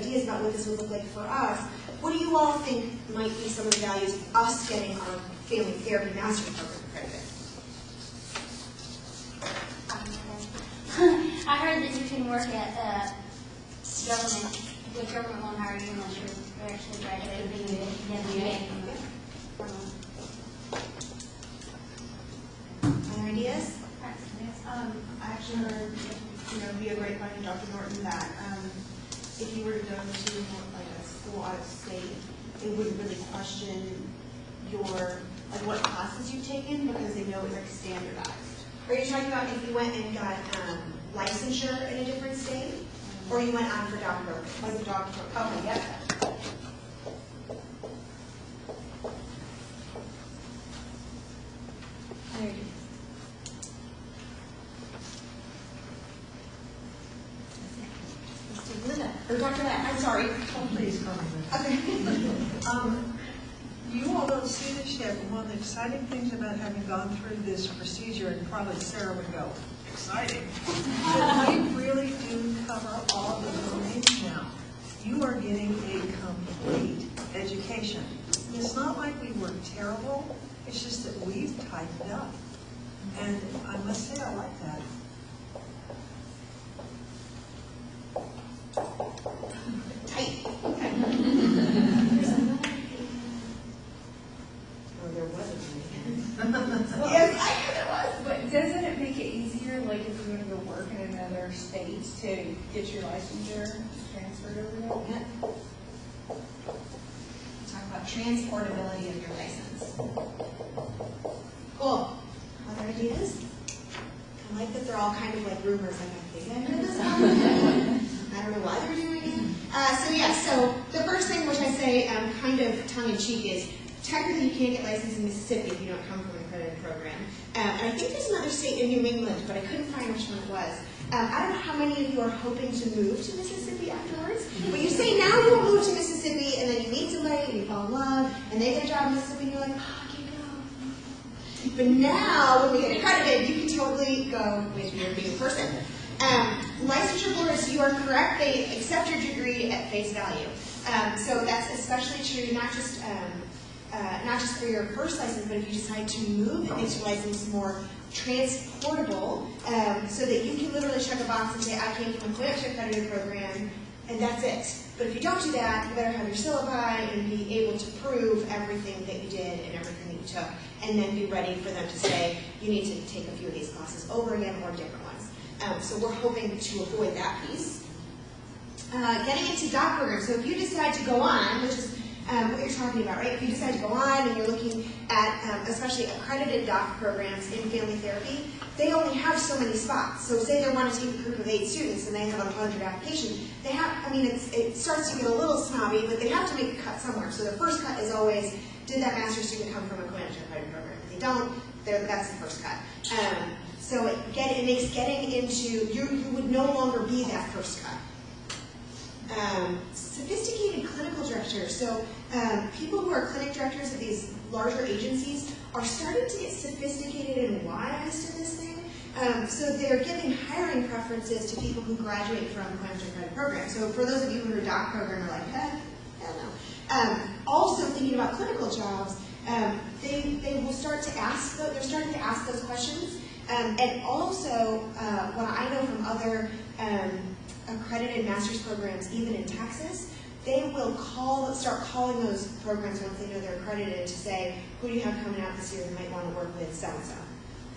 ideas about what this would look like for us. What do you all think might be some of the values of us getting our family therapy master's program accredited? I heard that you can work at government, with government won't hire you unless you're actually graduating from the MBA. Other ideas? I actually heard, via grapevine and Dr. Norton that if you were to go to like a school out of state, they wouldn't really question your what classes you've taken because they know it's like standardized. Are you talking about if you went and got licensure in a different state, or you went on for doc program? Like a doc program. Okay, yep. Linda, or Dr. Matt, I'm sorry. Oh, please come in. Okay. You all don't see this yet, but one of the exciting things about having gone through this procedure, and probably Sarah would go, exciting, that we really do cover all the domains now. You are getting a complete education. It's not like we were terrible, it's just that we've tightened up. And I must say I like that. Tight. Okay. Oh, there wasn't any. Yes, I knew there was. But doesn't it make it easier, like if you want to go work in another state, to get your licensure transferred over there? Yeah. Talk about transportability of your license. Cool. Other ideas? I like that they're all kind of like rumors. Like, I think I heard this one. I don't know why they're doing it. So the first thing which I say kind of tongue-in-cheek is, technically you can't get licensed in Mississippi if you don't come from an accredited program. And I think there's another state in New England, but I couldn't find which one it was. I don't know how many of you are hoping to move to Mississippi afterwards, but you say now you will move to Mississippi, and then you meet somebody, and you fall in love, and they get a job in Mississippi, and you're like, oh, I can't go. But now, when we get accredited, you can totally go with your new person. Licensure boards, you are correct, they accept your degree at face value. So that's especially true, not just for your first license, but if you decide to move, it makes your license more transportable, so that you can literally check a box and say, I came from a credential accredited program, and that's it. But if you don't do that, you better have your syllabi and be able to prove everything that you did and everything that you took, and then be ready for them to say, you need to take a few of these classes over again or different ones. So we're hoping to avoid that piece. Getting into doc programs, so if you decide to go on, which is what you're talking about, right? If you decide to go on and you're looking at especially accredited doc programs in family therapy, they only have so many spots. So say they want to take a group of 8 students and they have 100 applications. They have, it starts to get a little snobby, but they have to make a cut somewhere. So the first cut is always, did that master's student come from a credential accredited program? If they don't, that's the first cut. So it makes getting into, you would no longer be that first cut. Sophisticated clinical directors. So people who are clinic directors of these larger agencies are starting to get sophisticated and wise to this thing. So they're giving hiring preferences to people who graduate from credential accredited programs. So for those of you who are a doc program are like, hell no. Also thinking about clinical jobs, they will start to ask, they're starting to ask those questions. And also, what I know from other accredited master's programs, even in Texas, they will start calling those programs once they know they're accredited to say, who do you have coming out this year who might want to work with so-and-so.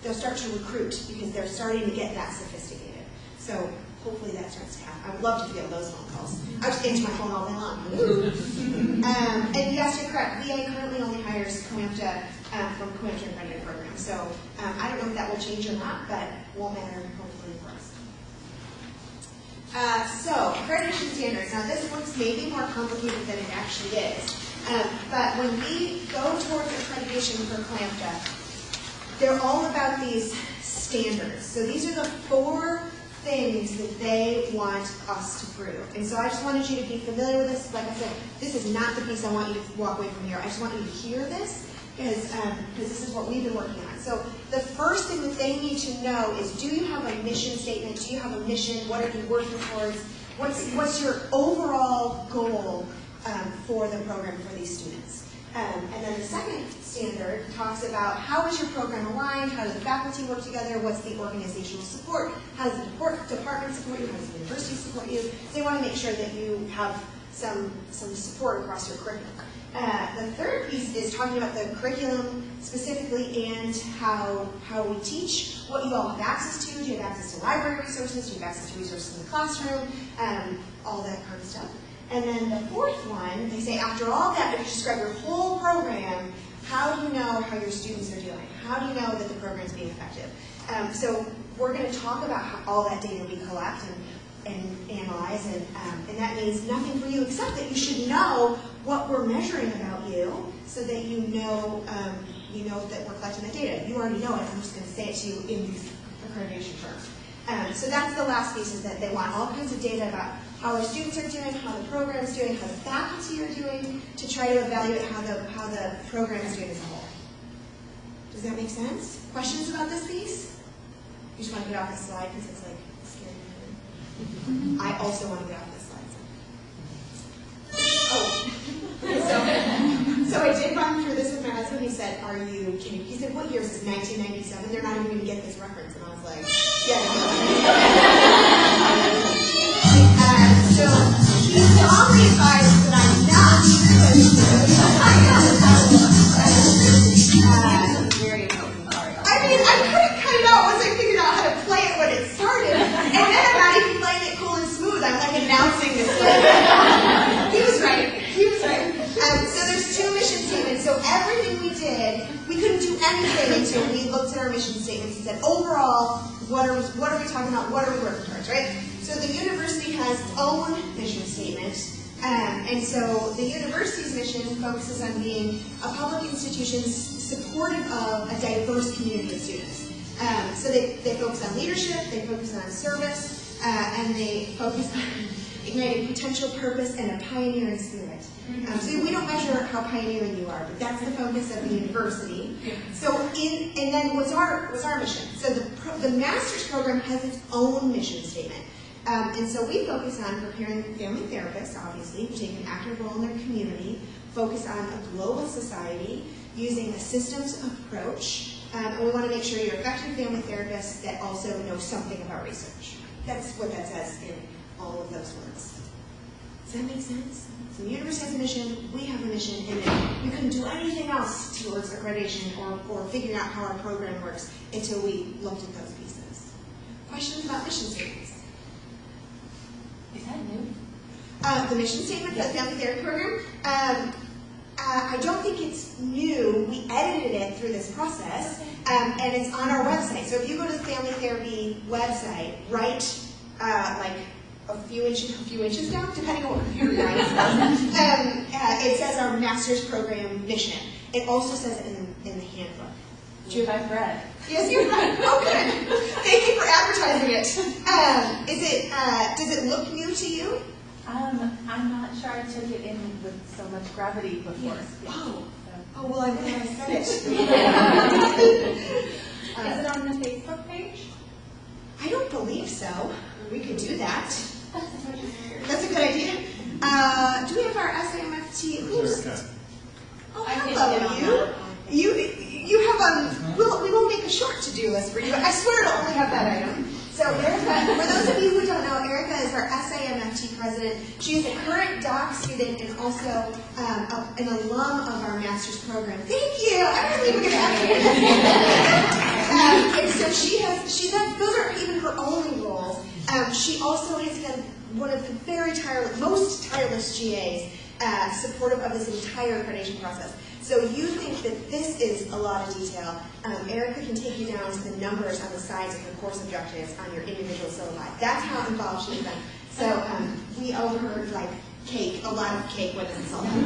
They'll start to recruit because they're starting to get that sophisticated. So hopefully that starts to happen. I would love to feel those phone calls. I just answer my phone all day long. And yes, you're correct. VA currently only hires COAMTA from credential accredited programs. So I don't know if that will change or not, but it won't matter hopefully for us. So accreditation standards. Now this one's maybe more complicated than it actually is. But when we go towards accreditation for COAMTA, they're all about these standards. So these are the 4 things that they want us to prove. And so I just wanted you to be familiar with this. Like I said, this is not the piece I want you to walk away from here. I just want you to hear this because this is what we've been working on. So the first thing that they need to know is, do you have a mission statement? Do you have a mission? What are you working towards? What's your overall goal for the program for these students? And then the second standard talks about how is your program aligned, how does the faculty work together, what's the organizational support, how does the department support you, how does the university support you. So they want to make sure that you have some support across your curriculum. The third piece is talking about the curriculum specifically and how we teach, what you all have access to. Do you have access to library resources? Do you have access to resources in the classroom? All that kind of stuff. And then the fourth one, they say after all that, if you describe your whole program, how do you know how your students are doing? How do you know that the program is being effective? So we're going to talk about how all that data we collect and analyze, and that means nothing for you except that you should know what we're measuring about you, so that you know that we're collecting the data. You already know it. I'm just going to say it to you in these accreditation terms. So that's the last piece, is that they want all kinds of data about how our students are doing, how the program is doing, how the faculty are doing, to try to evaluate how the program is doing as a whole. Does that make sense? Questions about this piece? You just want to get off the slide because it's like scary. I also want to get off this slide. Oh, so I did run through this with my husband. He said, "Are you kidding?" He said, "What year is this? 1997? They're not even going to get this reference." And I was like, "Yeah." So he strongly advised that I'm not, Very important part. I mean, I couldn't cut it out once I figured out how to play it when it started. And then I'm not even playing it cool and smooth. I'm like announcing this thing. He was right. He was right. So there's two mission statements. So everything we did, we couldn't do anything until we looked at our mission statements and said, overall, what are we talking about? What are we working towards, right? So the university has its own mission statement, and so the university's mission focuses on being a public institution supportive of a diverse community of students. So they focus on leadership, they focus on service, and they focus on igniting potential, purpose, and a pioneering spirit. So we don't measure how pioneering you are, but that's the focus of the university. So and then what's our mission? So the master's program has its own mission statement. And so we focus on preparing family therapists, obviously, who take an active role in their community, focus on a global society, using a systems approach, and we want to make sure you're effective family therapists that also know something about research. That's what that says in all of those words. Does that make sense? So the university has a mission, we have a mission, and then we couldn't do anything else towards accreditation or figuring out how our program works until we looked at those pieces. Questions about mission statements? Is that new? The mission statement for the family therapy program? I don't think it's new. We edited it through this process, and it's on our website. So if you go to the family therapy website, right, like a few inches down, depending on what your guys it says our master's program mission. It also says it in the handbook. I've read. Yes, you've read. Oh, good. Thank you for advertising it. Does it look new to you? I'm not sure I took it in with so much gravity before. Oh, well, I'm glad I said it. Is it on the Facebook page? I don't believe so. We could do that. That's a good idea. Do we have our SAMFT? Who's? Oh, hello, you have we won't make a short to-do list for you. I swear to only have that item. So Erica, for those of you who don't know, Erica is our SAMFT president. She is a current doc student and also an alum of our master's program. Thank you. I don't think we can have and so those are even her only roles. She also has been one of the most tireless GAs supportive of this entire accreditation process. So you think that this is a lot of detail. Erica can take you down to the numbers on the sides of the course objectives on your individual syllabi. That's how involved she's been. So we owe her like cake, a lot of cake when it's all done.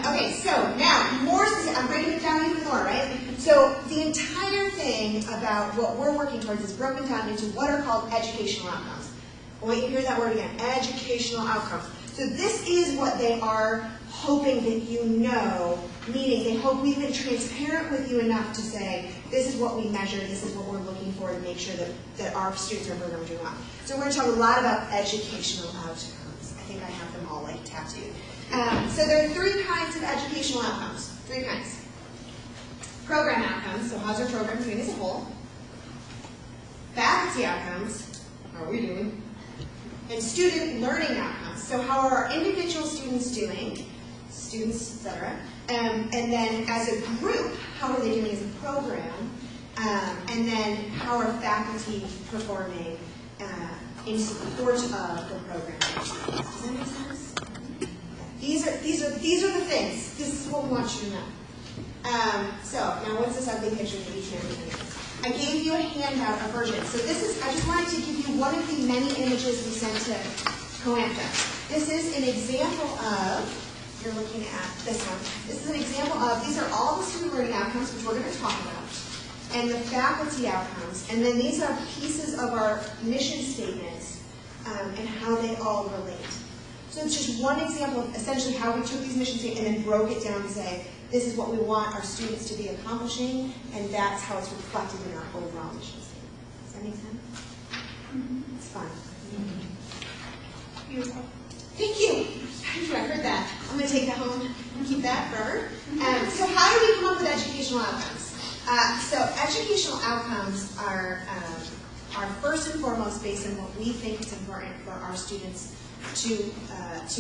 Okay, so now, more specific, I'm breaking it down even more, right? So the entire thing about what we're working towards is broken down into what are called educational outcomes. Wait, hear that word again, educational outcomes. So So this is what they are hoping that you know, meaning they hope we've been transparent with you enough to say, this is what we measure, this is what we're looking for to make sure that our students are doing well. So we're going to talk a lot about educational outcomes. I think I have them all like tattooed. So there are 3 kinds of educational outcomes. 3 kinds. Program outcomes, so how's our program doing as a whole? Faculty outcomes, how are we doing? And student learning outcomes, so how are our individual students doing, students, etc. And then as a group, how are they doing as a program? And then how are faculty performing in support of the program? Does that make sense? These are the things. This is what we want you to know. So now what's this ugly picture that each one of I gave you a handout, a version. So this is, I just wanted to give you one of the many images we sent to Coanta. This is an example of, you're looking at this one. This is an example of, these are all the student learning outcomes, which we're going to talk about, and the faculty outcomes. And then these are pieces of our mission statements and how they all relate. So it's just one example of essentially how we took these mission statements and then broke it down to say, this is what we want our students to be accomplishing, and that's how it's reflected in our overall mission statement. Does that make sense? Mm-hmm. It's fun. Beautiful. Thank you. I heard that. I'm going to take that home and keep that forever. So how do we come up with educational outcomes? So educational outcomes are first and foremost based on what we think is important for our students to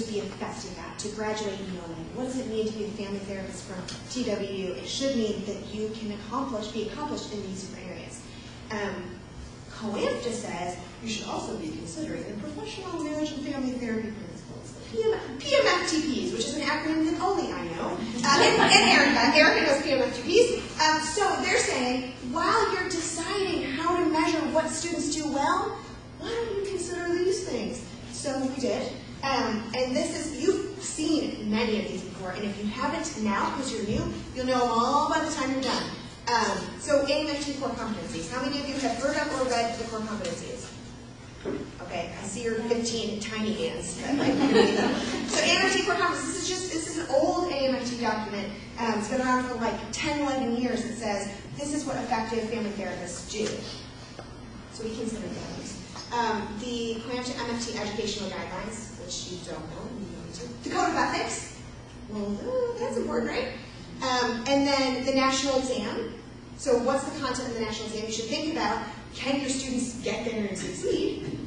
be effective at, to graduate knowing. What does it mean to be a family therapist from TWU? It should mean that you can be accomplished in these different areas. COAMFTA says you should also be considering the professional marriage and family therapy principles, PMFTPs, which is an acronym that only I know, and Erica knows PMFTPs. So they're saying, while you're deciding how to measure what students do well, why don't you consider these things? So we did, and this is, you've seen many of these before, and if you haven't now, because you're new, you'll know them all by the time you're done. So AMFT core competencies. How many of you have heard of or read the core competencies? Okay, I see your 15 tiny hands. So AMFT core competencies, this is an old AMFT document. It's been around for like 10, 11 years. It says, this is what effective family therapists do. So we consider those. The COAMFTA MFT educational guidelines, which you don't know, you know to. The code of ethics. Well, that's important, right? And then the national exam. So what's the content of the national exam? You should think about, can your students get there and succeed?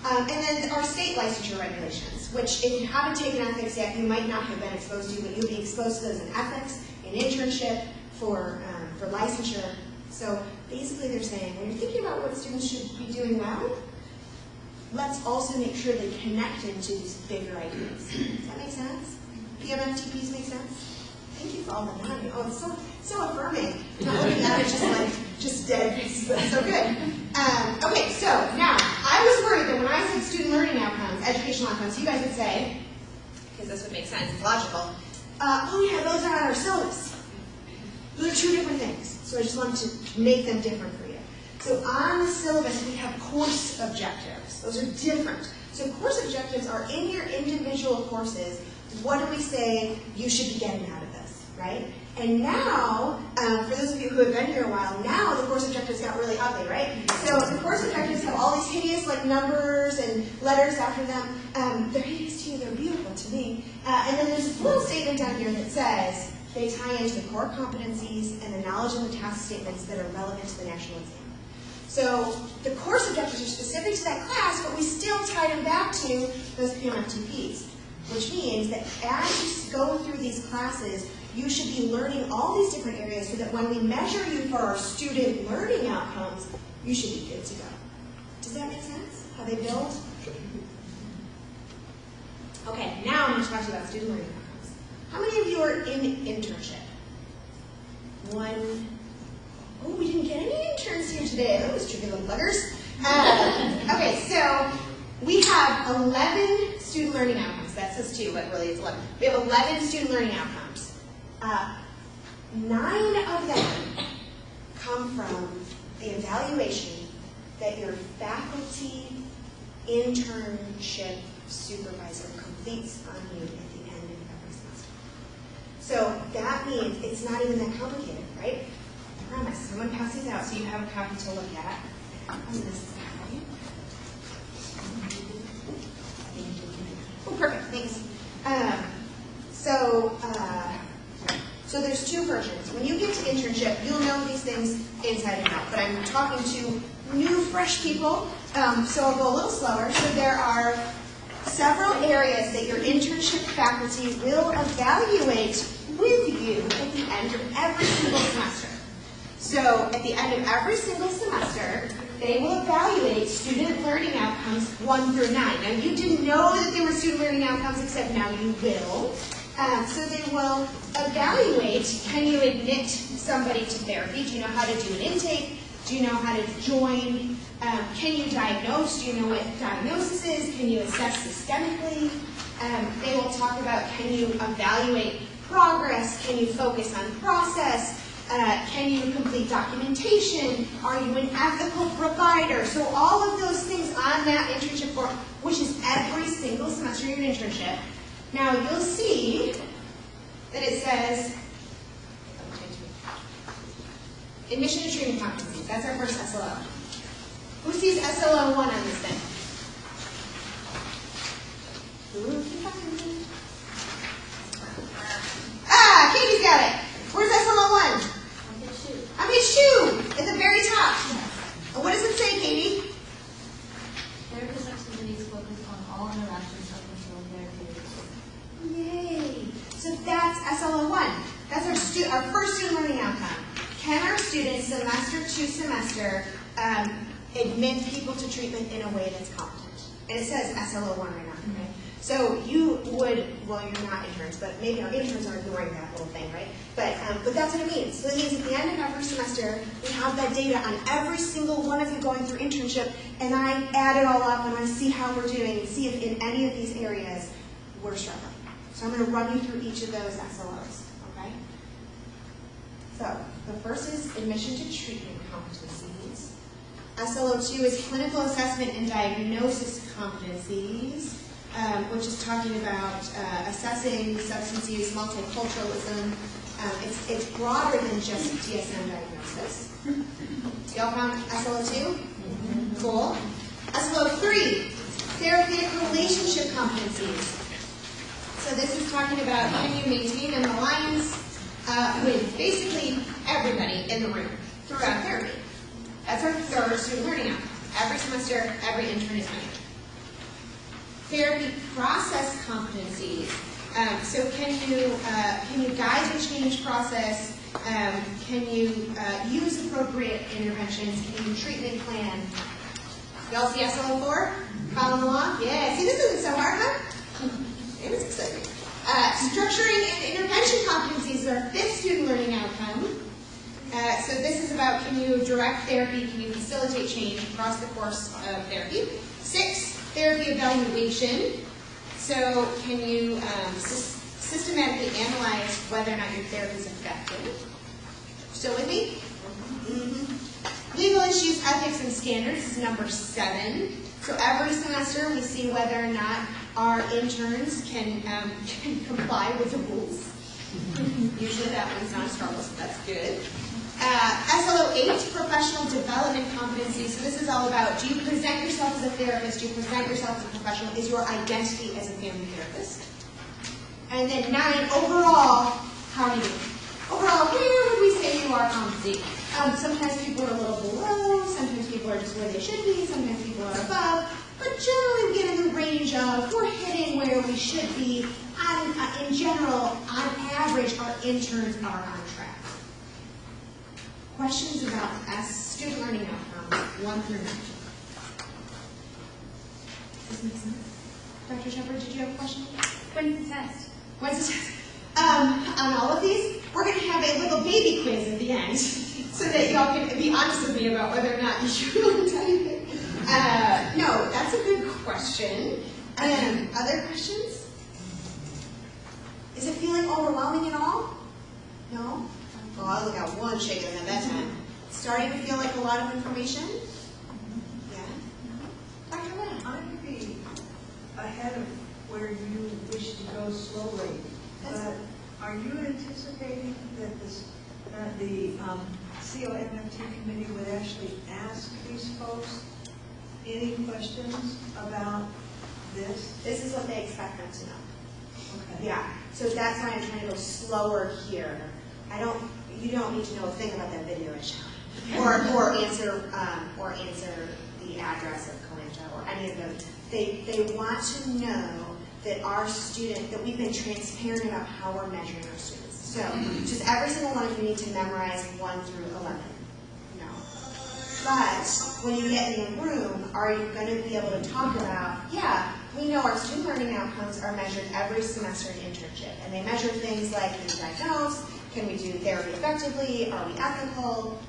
And then our state licensure regulations, which if you haven't taken ethics yet, you might not have been exposed to, but you'll be exposed to those in ethics, in internship, for licensure. So basically they're saying, when you're thinking about what students should be doing well, let's also make sure they connect into these bigger ideas. Does that make sense? PMFTPs make sense? Thank you for all the nodding. Oh, it's so affirming. Not looking at it just dead faces, but so good. Okay, so now, I was worried that when I said student learning outcomes, educational outcomes, you guys would say, because this would make sense, it's logical, oh yeah, those are on our syllabus. Those are 2 different things. So I just wanted to make them different for you. So on the syllabus, we have course objectives. Those are different. So course objectives are in your individual courses. What do we say you should be getting out of this, right? And now, for those of you who have been here a while, now the course objectives got really ugly, right? So the course objectives have all these hideous like numbers and letters after them. They're hideous to you, they're beautiful to me. And then there's this little statement down here that says, they tie into the core competencies and the knowledge and the task statements that are relevant to the national exam. So the course objectives are specific to that class, but we still tie them back to those PMFTPs, which means that as you go through these classes, you should be learning all these different areas so that when we measure you for our student learning outcomes, you should be good to go. Does that make sense? How they build? Okay, now I'm going to talk to you about student learning outcomes. How many of you are in internship? 1. Oh, we didn't get any interns here today. Those tricky little buggers. Okay, so we have 11 student learning outcomes. That says 2, but really it's 11. We have 11 student learning outcomes. 9 of them come from the evaluation that your faculty internship supervisor completes on you at the end of every semester. So that means it's not even that complicated, right? I promise. I'm going to pass these out so you have a copy to look at. Oh, perfect. Thanks. So there's two versions. When you get to internship, you'll know these things inside and out. But I'm talking to new, fresh people, so I'll go a little slower. So there are several areas that your internship faculty will evaluate with you at the end of every single semester. So at the end of every single semester, they will evaluate student learning outcomes 1 through 9. Now, you didn't know that there were student learning outcomes, except now you will. So they will evaluate, can you admit somebody to therapy? Do you know how to do an intake? Do you know how to join? Can you diagnose? Do you know what diagnosis is? Can you assess systemically? They will talk about, can you evaluate progress? Can you focus on process? Can you complete documentation? Are you an ethical provider? So all of those things on that internship form, which is every single semester of your internship. Now you'll see that it says admission and treatment competencies. That's our first SLO. Who sees SLO 1 on this thing? Ah, Katie's got it. Where's SLO 1? On page 2, at the very top. What does it say, Katie? Therapist activities focus on all interactions up until therapeutic. Yay. So that's SLO 1. That's our first student learning outcome. Can our students, semester to semester, admit people to treatment in a way that's competent? And it says SLO 1 right now, right? So you would, well, you're not interns, but maybe our interns are ignoring that little thing, right? But that's what it means. So it means at the end of every semester, we have that data on every single one of you going through internship, and I add it all up and I see how we're doing and see if in any of these areas we're struggling. So I'm going to run you through each of those SLOs, okay? So the first is admission to treatment competencies. SLO 2 is clinical assessment and diagnosis competencies. Which is talking about assessing substance use, multiculturalism. It's broader than just DSM diagnosis. Y'all found SLO 2? Cool. SLO 3, therapeutic relationship competencies. So this is talking about can you maintain an alliance with basically everybody in the room throughout therapy. That's our third student learning outcome. Every semester, every intern is measured. Therapy process competencies. So can you guide the change process? Can you use appropriate interventions? Can you treatment plan? Y'all see SLO 4? Following along? Yeah. See, this isn't so hard, huh? It was exciting. Structuring and intervention competencies is our fifth student learning outcome. So this is about can you direct therapy? Can you facilitate change across the course of therapy? 6. Therapy evaluation. So can you systematically analyze whether or not your therapy is effective? Still with me? Mm-hmm. Legal issues, ethics, and standards is number 7. So every semester we see whether or not our interns can comply with the rules. Usually that one's not a struggle, so that's good. SLO 8, professional development competency. So this is all about, do you present yourself as a therapist? Do you present yourself as a professional? Is your identity as a family therapist? And then 9, overall, how are you doing? Overall, where would we say you are competency? Sometimes people are a little below, sometimes people are just where they should be, sometimes people are above, but generally we get in the range of, we're hitting where we should be. In general, on average, our interns are on track. Questions about student learning outcomes, 1 through 9. Does this make sense? Dr. Shepard, did you have a question? When's the test? When's the test? On all of these, we're going to have a little baby quiz at the end, so that y'all can be honest with me about whether or not you will tell you that. No, that's a good question. Other questions? Is it feeling overwhelming at all? No? Oh, I only got one shaking at that time. Starting to feel like a lot of information? Yeah? Dr. Lynn? I would be ahead ahead of where you wish to go slowly. But are you anticipating that the COMFT committee would actually ask these folks any questions about this? This is what they expect them to know. Okay. Yeah, so that's why I'm trying to go slower here. You don't need to know a thing about that video I showed, or answer the address of Coenta or any of those. They want to know that that we've been transparent about how we're measuring our students. So, just every single one of you need to memorize 1 through 11. No. But when you get in the room, are you going to be able to talk about, yeah, we know our student learning outcomes are measured every semester in internship, and they measure things like, can we diagnose, can we do therapy effectively, are we ethical?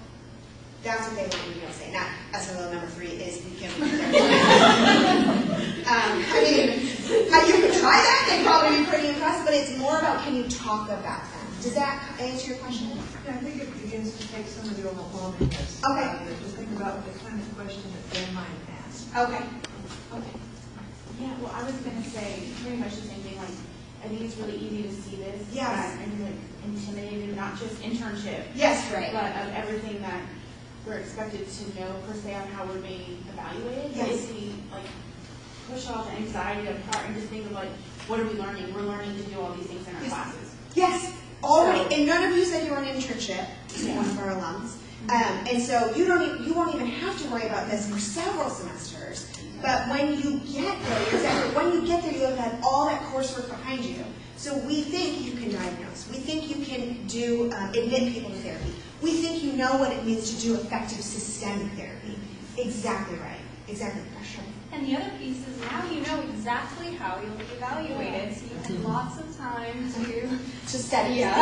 That's what they want you to say. Now, SLO number 3 is we can do therapy. I mean, you could try that, they'd probably be pretty impressed, but it's more about can you talk about them. Does that answer your question? Yeah, I think it begins to take some of the overwhelmingness Okay. out of it, to think about the kind of question that they might ask. Okay. Yeah, well, I was gonna say pretty much the same thing, like, I think it's really easy to see this. Yes. And like intimidated, not just internship. Yes, right. But of everything that we're expected to know per se on how we're being evaluated. Yes. If we like push off the anxiety apart and just think of like, what are we learning? We're learning to do all these things in our Yes. classes. Yes, already. And none of you said you were an internship, one of our alums. And so you won't even have to worry about this for several semesters. But when you get there, when you get there, you'll have all that coursework behind you. So we think you can diagnose. We think you can admit people to therapy. We think you know what it means to do effective systemic therapy. Exactly right. Exactly. Sure. And the other piece is now you know exactly how you'll be evaluated, so you have lots of time to study. Yeah.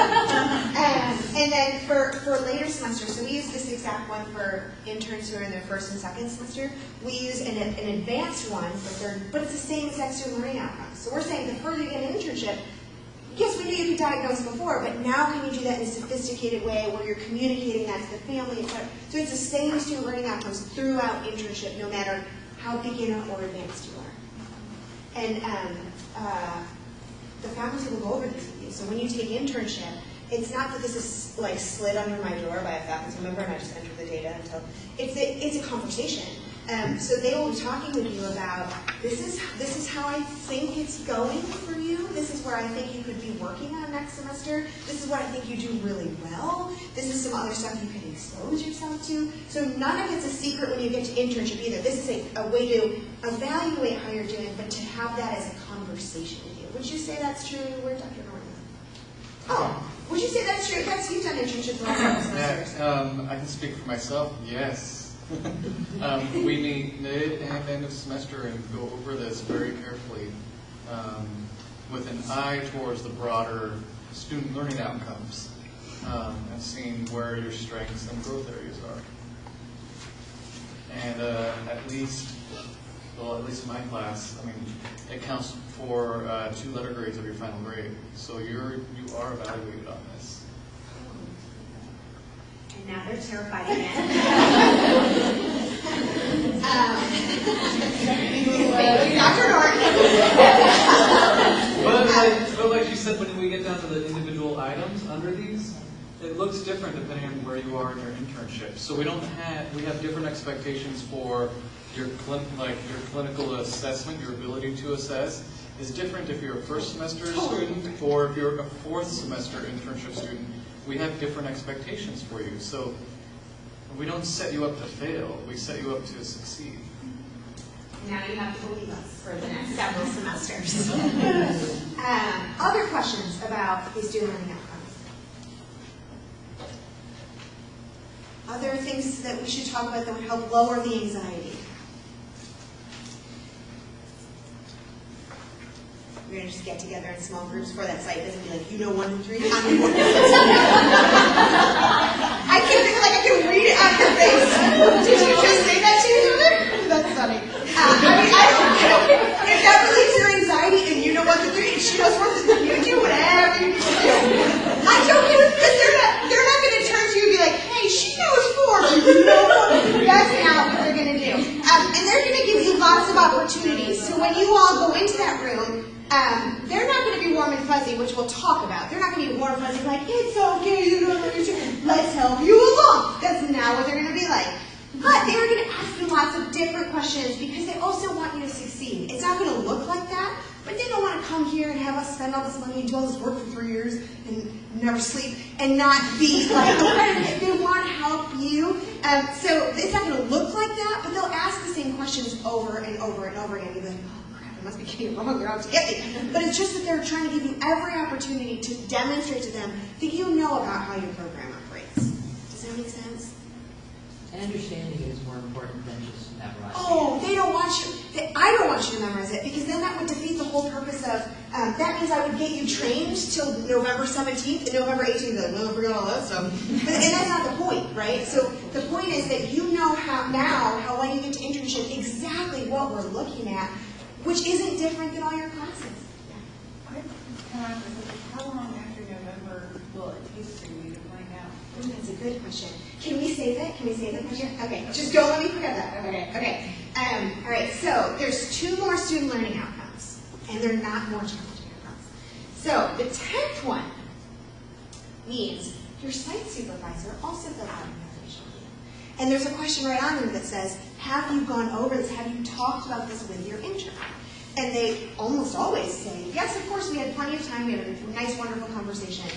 And then for later semesters, so we use this exact one for interns who are in their first and second semester. We use an advanced one for third, but it's the same exact student learning outcomes. So we're saying the further you get an internship, yes, we knew you could diagnose before, but now can you do that in a sophisticated way where you're communicating that to the family, etc. So it's the same student learning outcomes throughout internship, no matter how beginner or advanced you are. And the faculty will go over this with you. So when you take internship, it's not that this is like slid under my door by a faculty member and I just enter the data until it's a conversation. So they will be talking with you about this is how I think it's going for you. This is where I think you could be working on next semester. This is what I think you do really well. This is some other stuff you can expose yourself to. So none of it's a secret when you get to internship either. This is a way to evaluate how you're doing, but to have that as a conversation with you. Would you say that's true? Where Dr. Norton? Oh, would you say that's true? You've done internships the last couple semesters. I can speak for myself. Yes. We meet mid and end of semester and go over this very carefully with an eye towards the broader student learning outcomes and seeing where your strengths and growth areas are. And at least in my class, I mean, it counts for 2 letter grades of your final grade. So you are evaluated on this. And now they're terrified again. Dr. Norton. But like you said, when we get down to the individual items under these, it looks different depending on where you are in your internship. So we have different expectations for your clinical assessment, your ability to assess is different if you're a first semester student or if you're a 4th semester internship student. We have different expectations for you. So we don't set you up to fail, we set you up to succeed. Now you have to believe us for the next several semesters. Other questions about these student learning outcomes? Other things that we should talk about that would help lower the anxiety? We're going to just get together in small groups for that site visit and be like, you know 1 and 3? I can't think like I can read it on your face. Did you just say that to each other? That's funny. I don't if that relieves your anxiety and you know 1 through 3 and she knows 1 through 3, you do whatever you need to do. I'm joking because they're not going to turn to you and be like, hey, she knows 4, you know 1. That's not what they're going to do. And they're going to give you lots of opportunities. So when you all go into that room, help you along. That's not what they're going to be like. But they're going to ask you lots of different questions because they also want you to succeed. It's not going to look like that, but they don't want to come here and have us spend all this money and do all this work for 3 years and never sleep and not be like, they want to help you. So it's not going to look like that, but they'll ask the same questions over and over and over again. You'll be like, oh crap, I must be getting it wrong. They're out to get me. But it's just that they're trying to give you every opportunity to demonstrate to them that you know about how your program operates. Does that make sense? And understanding it is more important than just memorizing. Oh, they don't want you, I don't want you to memorize it because then that would defeat the whole purpose of, that means I would get you trained till November 17th and November 18th, like, well, I forgot all that stuff. And that's not the point, right? So the point is that you know how when you get to internship, exactly what we're looking at, which isn't different than all your classes. How long after November will it take for you to find out? Ooh, that's a good question. Can we save it? Can we save the question? Okay, just don't let me forget that. Okay. All right, so there's 2 more student learning outcomes, and they're not more challenging outcomes. So the 10th one means your site supervisor also filled out an evaluation plan. And there's a question right on there that says, have you gone over this? Have you talked about this with your intern? And they almost always say, yes, of course, we had plenty of time. We had a nice, wonderful conversation.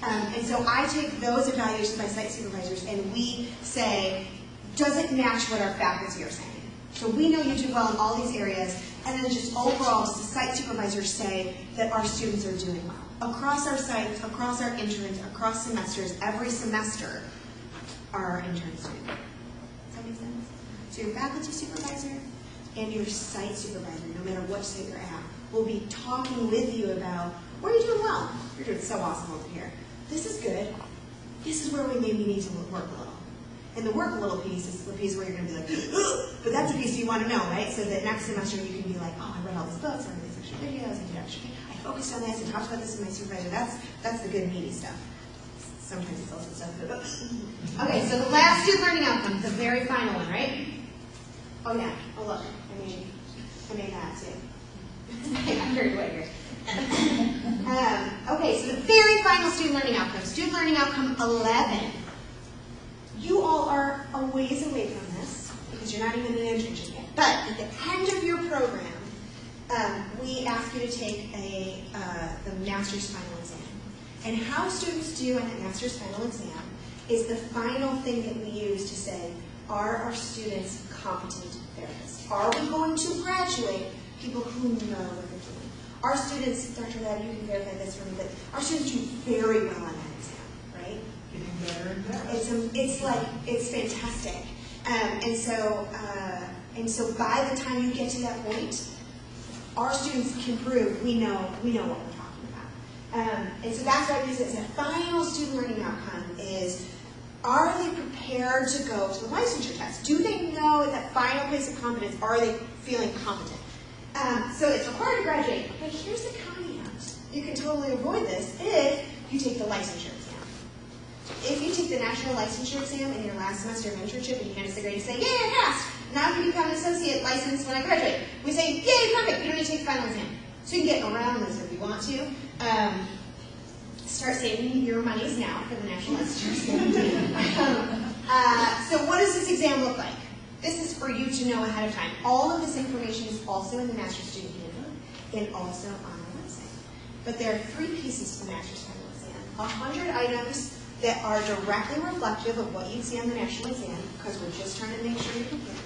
And so I take those evaluations by site supervisors and we say, does it match what our faculty are saying? So we know you do well in all these areas, and then just overall, does the site supervisors say that our students are doing well? Across our sites, across our interns, across semesters, every semester, our interns do. Does that make sense? So your faculty supervisor and your site supervisor, no matter what site you're at, will be talking with you about, where are you doing well? You're doing so awesome over here. This is good. This is where we maybe need to work a little. And the work a little piece is the piece where you're going to be like, ugh! But that's the piece you want to know, right? So that next semester you can be like, oh, I read all these books, I read these extra videos, I did extra, I focused on this, and talked about this with my supervisor. That's the good meaty stuff. Sometimes it's also stuff good. Okay, so the last student learning outcome, the very final one, right? Oh yeah. Oh look, I made that too. I'm carried away here. Okay, so the very final student learning outcome 11. You all are a ways away from this because you're not even in an internship yet. But at the end of your program, we ask you to take the master's final exam. And how students do on that master's final exam is the final thing that we use to say, are our students competent therapists? Are we going to graduate people who know what they're doing? Our students, Dr. Ladd, you can verify this for me, but our students do very well on that exam, right? Getting better and better. It's fantastic. And so by the time you get to that point, our students can prove we know what we're talking about. And so that's why we use it as a final student learning outcome is, are they prepared to go to the licensure test? Do they know at that final place of competence, are they feeling competent? So it's required to graduate, but here's the caveat. You can totally avoid this if you take the licensure exam. If you take the national licensure exam in your last semester of internship and you hand us the grade and say, yay, I passed, now you can become an associate licensed when I graduate. We say, yay, perfect, you don't need to take the final exam. So you can get around this if you want to. Start saving your monies now for the national licensure exam. So what does this exam look like? This is for you to know ahead of time. All of this information is also in the Master's Student Handbook and also on our website. But there are 3 pieces to the Master's Final Exam. 100 items that are directly reflective of what you see on the national exam, because we're just trying to make sure you're prepared.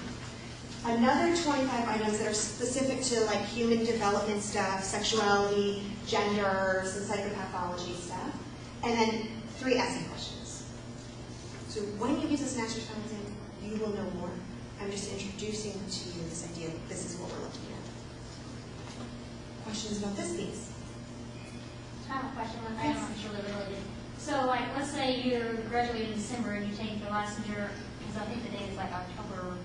Another 25 items that are specific to like human development stuff, sexuality, gender, some psychopathology stuff. And then 3 essay questions. So when you use this Master's Final Exam, you will know more. I'm just introducing to you this idea that this is what we're looking at. Questions about this piece? I have a question with that. I'm not sure they're related. So, like, let's say you're graduating in December and you take the licensure, because I think the date is like October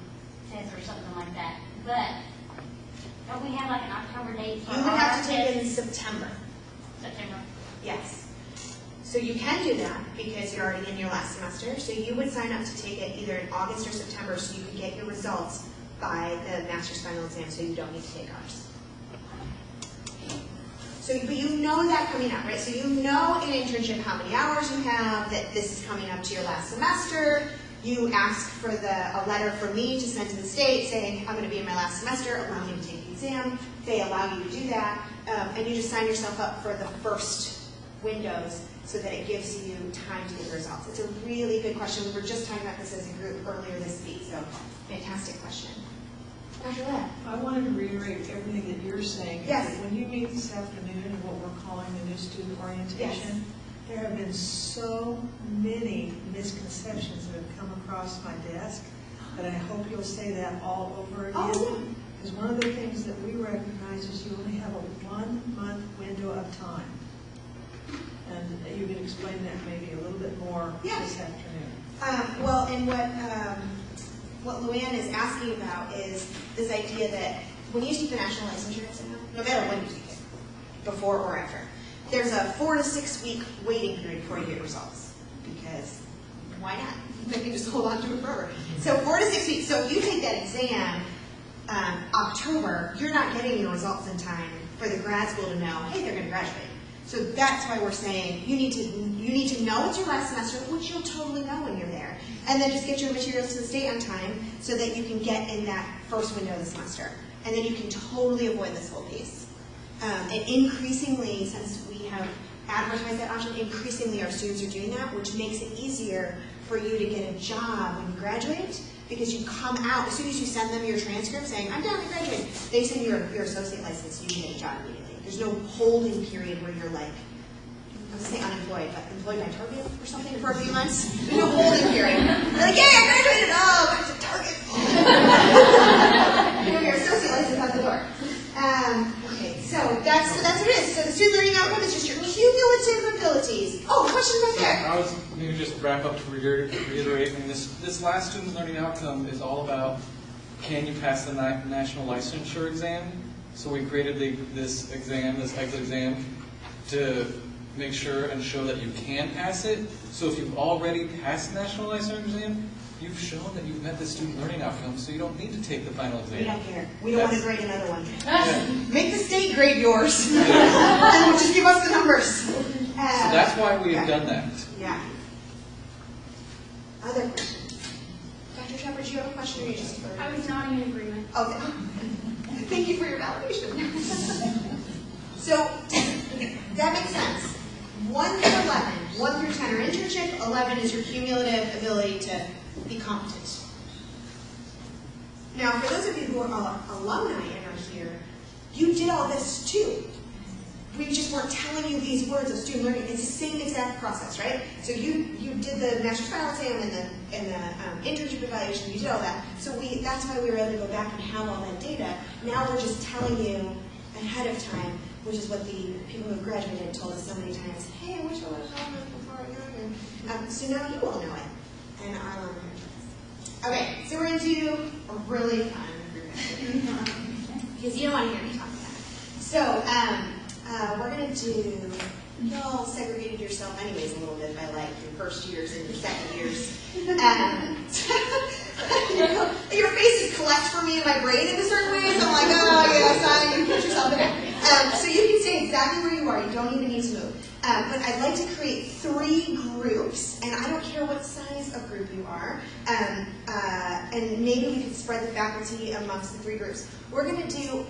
10th or something like that. But don't we have like an October date for You would have to take it in September. September. Yes. So you can do that because you're already in your last semester. So you would sign up to take it either in August or September so you can get your results by the master's final exam so you don't need to take ours. So, but you know that coming up, right? So you know in internship how many hours you have, that this is coming up to your last semester. You ask for a letter from me to send to the state saying, I'm going to be in my last semester, allow me to take the exam. They allow you to do that. And you just sign yourself up for the first windows so that it gives you time to get the results. It's a really good question. We were just talking about this as a group earlier this week, so fantastic question. Dr. Webb. I wanted to reiterate everything that you're saying. Yes. That when you meet this afternoon in what we're calling the new student orientation, there have been so many misconceptions that have come across my desk that I hope you'll say that all over again. Oh, Because one of the things that we recognize is you only have a 1 month window of time. And you can explain that maybe a little bit more this afternoon. Well, and what Luann is asking about is this idea that when you take the national licensure exam, no matter when you take it, before or after, there's a 4 to 6 week waiting period before you get results. Because why not? They can just hold on to it forever. So 4 to 6 weeks. So if you take that exam October, you're not getting your results in time for the grad school to know, hey, they're going to graduate. So that's why we're saying you need to know it's your last semester, which you'll totally know when you're there, and then just get your materials to the state on time so that you can get in that first window of the semester, and then you can totally avoid this whole piece. And increasingly, since we have advertised that option, increasingly our students are doing that, which makes it easier for you to get a job when you graduate, because you come out, as soon as you send them your transcript saying, I'm done, I graduated, they send you your associate license, you can get a job immediately. There's no holding period where you're like, I'm going to say unemployed, but employed by Target or something for a few months. There's no holding period. You're like, yeah, I graduated, oh, back to Target. You have your associate license out the door. Okay, so that's what it is. So the student learning outcome is just your cumulative abilities. Oh, question right there. I was maybe just wrap up to reiterate. I mean, this last student learning outcome is all about, can you pass the national licensure exam? So we created this exam, this exit exam, to make sure and show that you can pass it. So if you've already passed the national licensure exam, you've shown that you've met the student learning outcome, so you don't need to take the final exam. We don't care. We don't want to grade another one. Yeah. Make the state grade yours. And just give us the numbers. So that's why we have done that. Yeah. Other questions? Dr. Shepard, do you have a question or you just heard? I was nodding in agreement. Okay. Thank you for your validation. So, that makes sense. 1 through 11, 1 through 10 are internship, 11 is your cumulative ability to be competent. Now, for those of you who are alumni and are here, you did all this too. We just weren't telling you these words of student learning. It's the same exact process, right? So you did the master's final exam and the internship evaluation, you did all that. So that's why we were able to go back and have all that data. Now we're just telling you ahead of time, which is what the people who graduated told us so many times. Hey, I wish I would have known this before I got here. So now you all know it, and our alumni knows. Okay, so we're going to do a really fun group because you don't want to hear me talk about it. So we're going to do, y'all segregated yourself anyways a little bit by like your first years and your second years. Your faces collect for me in my brain in a certain way, so I'm like, oh yes, you put yourself in there. So you can stay exactly where you are, you don't even need to move. But I'd like to create 3 groups, and I don't care what size of group you are, and maybe we could spread the faculty amongst the 3 groups. We're going to do,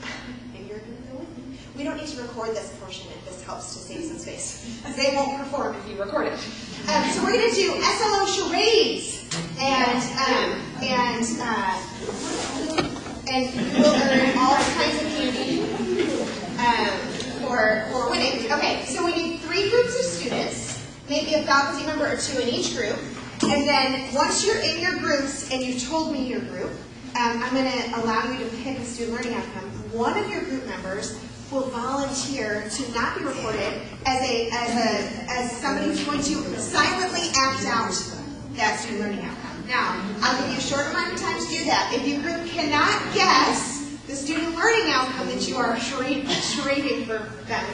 maybe you're going to go with me, we don't need to record this portion if this helps to save some space, because they won't perform if you record it. So we're going to do SLO charades, and you will earn all kinds of candy for winning. Okay, so we need 3 groups of students, maybe a faculty member or 2 in each group, and then once you're in your groups and you've told me your group, I'm going to allow you to pick a student learning outcome. One of your group members will volunteer to not be recorded as somebody who's going to silently act out that student learning outcome. Now, I'll give you a short amount of time to do that. If your group cannot guess the student learning outcome that you are charading for them,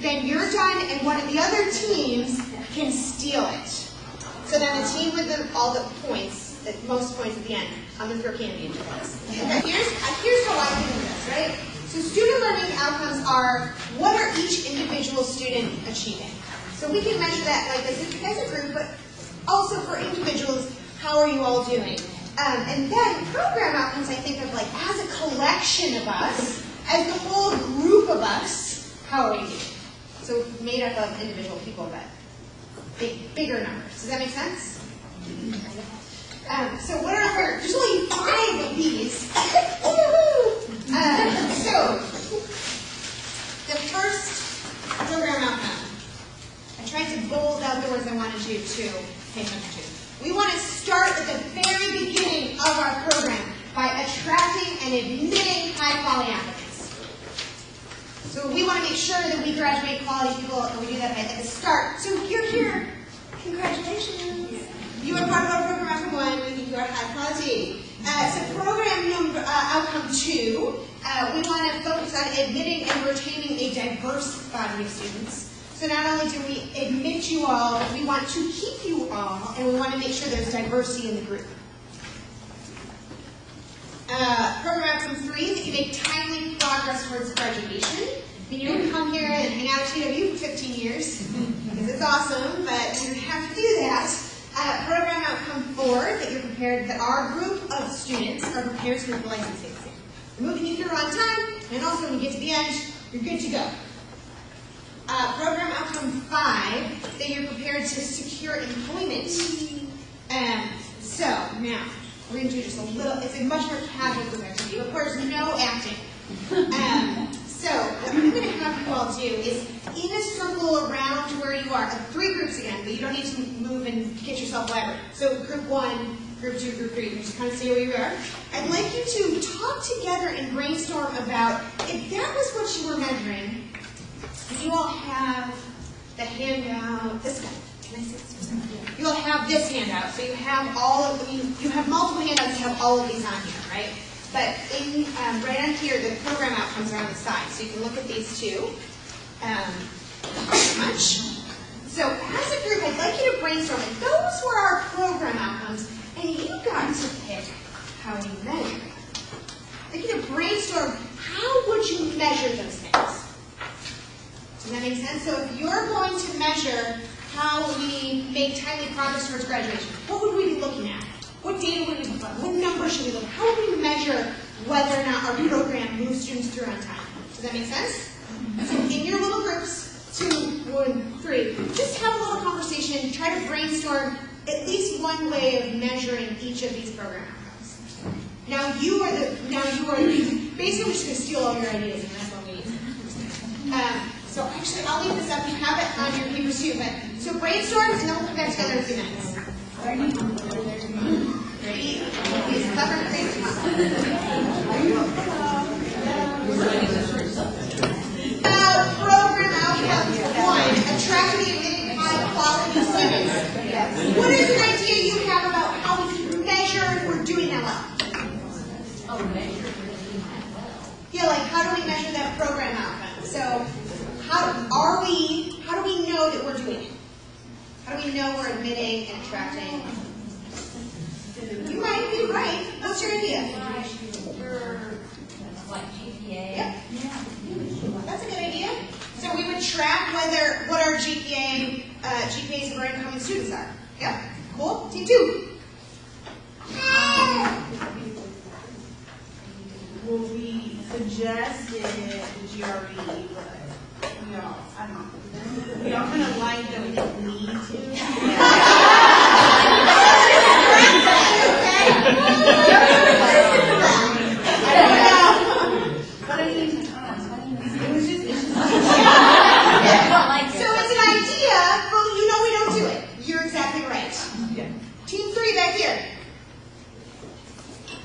then you're done, and one of the other teams can steal it. So then the team with all the points, most points at the end, I'm going to throw candy into this. Okay, here's how I do this, right? So student learning outcomes are, what are each individual student achieving? So we can measure that like as a group, but also for individuals, how are you all doing? And then program outcomes I think of like as a collection of us, as the whole group of us, how are you doing? So made up of individual people, but bigger numbers. Does that make sense? So what are there's only 5 of these. So the first program outcome, I tried to bold out the words I wanted you to pay attention to. We want to start at the very beginning of our program by attracting and admitting high-quality applicants. So we want to make sure that we graduate quality people, and we do that at the start. So if you're here, congratulations. You are part of our program outcome 1, meaning you are high quality. So program outcome 2, we want to focus on admitting and retaining a diverse body of students. So not only do we admit you all, but we want to keep you all, and we want to make sure there's diversity in the group. Program outcome 3, that you make timely progress towards graduation. You don't come here and hang out at TW for 15 years, because it's awesome, but you don't have to do that. Program outcome 4, that you're prepared, that our group of students are prepared to make the licensing exam. We're moving you through on time, and also when you get to the end, you're good to go. Program outcome 5, that you're prepared to secure employment. So now, we're going to do just a little, it's a much more casual group activity. Of course, no acting. So what I'm going to have you all do is in a circle around where you are, 3 groups again, but you don't need to move and get yourself elaborate. So group 1, group 2, group 3, you just kind of see where you are. I'd like you to talk together and brainstorm about if that was what you were measuring. You all have the handout, this guy. Can I see this for a second? You all have this handout, so you have all of, you have multiple handouts, you have all of these on here, right? But in, right on here, the program outcomes are on the side, so you can look at these two. Pretty much. So as a group, I'd like you to brainstorm, and those were our program outcomes, and you got to pick how you measure them. I'd like you to brainstorm, how would you measure those things? Does that make sense? So if you're going to measure how we make timely progress towards graduation, what would we be looking at? What data would we look at? What numbers should we look at? How would we measure whether or not our program moves students through on time? Does that make sense? So in your little groups, 2, 1, 3, just have a little conversation, try to brainstorm at least one way of measuring each of these program outcomes. Now you are basically just going to steal all your ideas, and that's what we need. So actually, I'll leave this up. You have it on your papers too. But so brainstorm, and then we'll come back together in a few minutes. Ready? Please, clever, crazy. Program outcomes 1: attracting and getting high-quality students. What is an idea you have about how we can measure if we're doing that well? Oh, measure if we're doing that well. Yeah, like how do we measure that program outcome? So. How do we know that we're doing it? How do we know we're admitting and attracting? You might be right. What's your idea? Like GPA. Yep. That's a good idea. So we would track what our GPAs of our incoming students are. Yep. Cool. Team 2. Well, we suggested the GRE, but I don't know. We all kind of like that we didn't need to. So it's an idea, but you know we don't do it. You're exactly right. Yeah. Team 3 back here.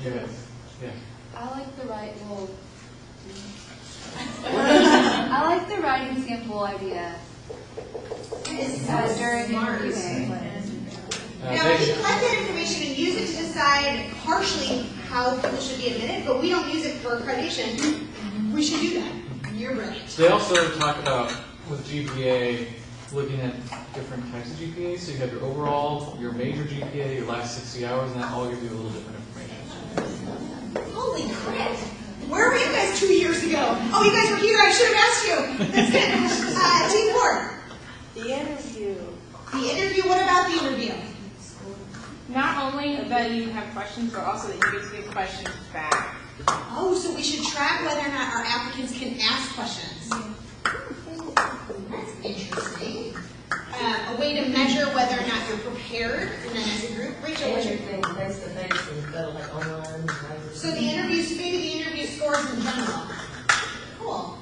Yes. Yeah. I like the I like the writing sample idea. During interviewing. Now, we collect that information and use it to decide partially how people should be admitted, but we don't use it for accreditation. We should do that. You're brilliant. They also talk about, with GPA, looking at different types of GPA. So you have your overall, your major GPA, your last 60 hours, and that all gives you a little different information. Holy crap! Where were you guys 2 years ago? Oh, you guys were here. I should have asked you. That's good. Team 4. The interview. The interview. What about the interview? Not only that you have questions, but also that you get to give questions back. Oh, so we should track whether or not our applicants can ask questions. That's interesting. A way to measure whether or not you're prepared, and then as a group. Rachel, what's your Everything face to face instead of like online. So the interviews, maybe the interview scores in general. Cool.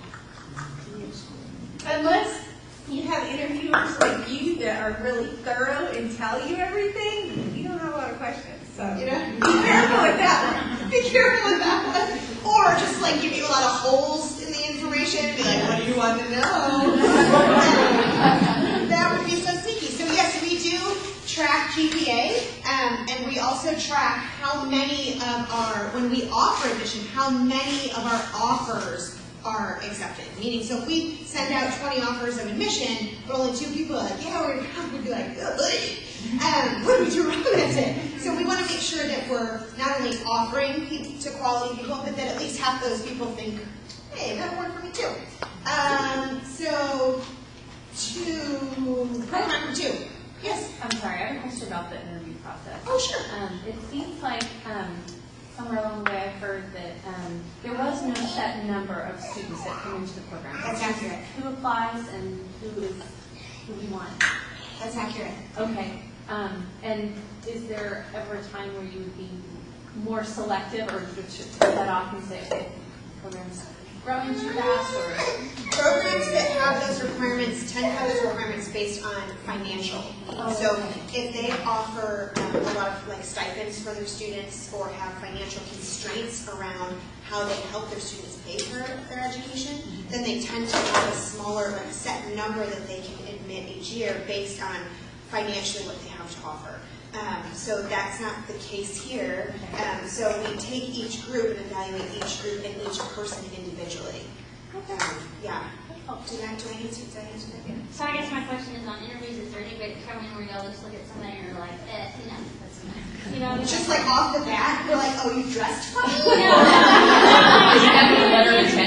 Unless you have interviewers like you that are really thorough and tell you everything, you don't have a lot of questions. So You know? be careful with that one. Be careful with that one. Or just like give you a lot of holes in the information and be like, what do you want to know? That would be so sneaky. So yes, we do track GPA, and we also track how many of our, when we offer admission, how many of our offers are accepted. Meaning, so if we send out 20 offers of admission, but only 2 people are like, yeah, we're going to come, we'd be like, what did we do wrong with it? So we want to make sure that we're not only offering to quality people, but that at least half those people think, hey, that worked for me too. So, program number 2. Yes? I'm sorry, I have a question about the interview process. Oh, sure. It seems like somewhere along the way I've heard that there was no set number of students that come into the program. That's accurate. Who applies and who you want? That's accurate. Okay. And is there ever a time where you would be more selective or to cut that off and say, okay, programs growing too fast or? Programs that have those requirements tend to have those requirements based on financial. So if they offer a lot of like stipends for their students or have financial constraints around how they help their students pay for their education, then they tend to have a smaller, like set number that they can admit each year based on financially what they have to offer. So that's not the case here. So we take each group and evaluate each group and each person individually. Yeah. Did I answer that? Yeah. So I guess my question is on interviews, is there any way to come in where y'all just look at somebody and you're like, that's enough. You know, Just like off the bat, we're like, oh, you dressed funny? No.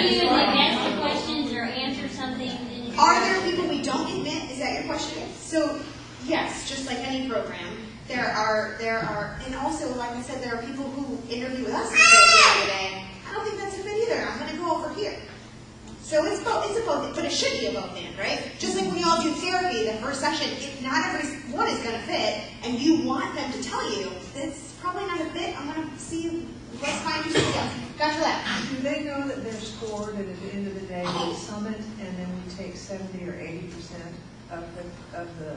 You would like ask the questions or answer something. And Are there people we don't admit? Is that your question? So, yes, just like any program, there are, and also, like I said, there are people who interview with us and say at the end of the day, I don't think that's a fit either. I'm going to go over here. So it's a both, but it should be a both and, right? Just like when you all do therapy, the first session, if not everyone is going to fit, and you want them to tell you, it's probably not a fit, I'm going to see, let's find you something else. Dr. Lapp. Do they know that they're scored, and at the end of the day, we summit, and then we take 70 or 80% of the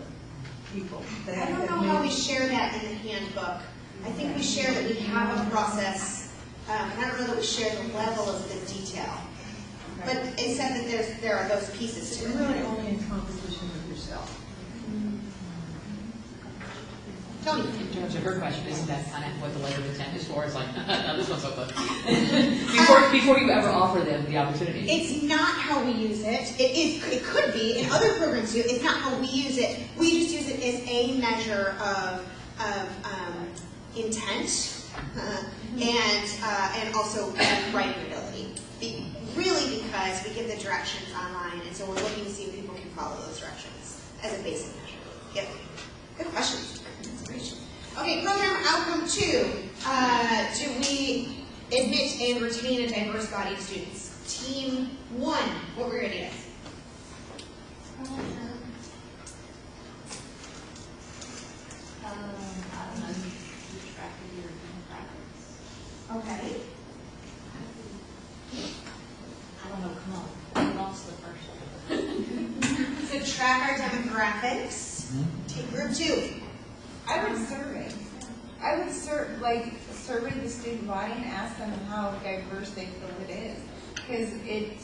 people? I don't know how we share that in the handbook. I think we share that we have a process, and I don't know that we share the level of the detail. But it said that there are those pieces to You're it. really only in competition with yourself. Tony. In terms of her question, isn't that kind of what the letter of intent is for? It's like, no, this one's so fun. before you ever offer them the opportunity. It's not how we use it. It could be, and other programs do. It's not how we use it. We just use it as a measure of intent and also writing ability. Really because we give the directions online, and so we're looking to see if people can follow those directions as a basic measure. Yep. Good questions. That's great. Okay, program outcome 2. Do we admit and retain a diverse body of students? Team 1, what were your ideas? I don't know, keep track of your demographics. Okay. I don't know, come on. I lost the first one. So track our demographics. Take group 2. I would survey. I would survey the student body and ask them how diverse they feel it is. Because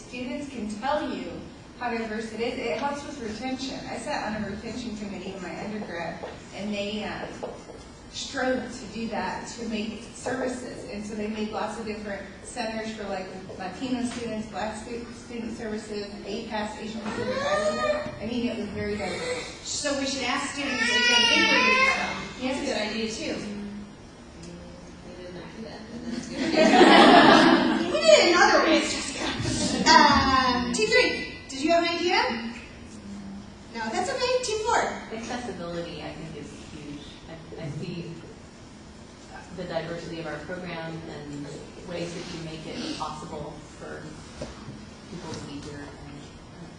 students can tell you how diverse it is. It helps with retention. I sat on a retention committee in my undergrad, and they strove to do that, to make services. And so they made lots of different centers for like Latino students, Black student services, APAS, Asian Pacific Islander. I mean, it was very diverse. So we should ask students if they think we're doing so. That's a good idea too. We did it in other ways, Jessica. diversity of our program and ways that you make it possible for people to be here and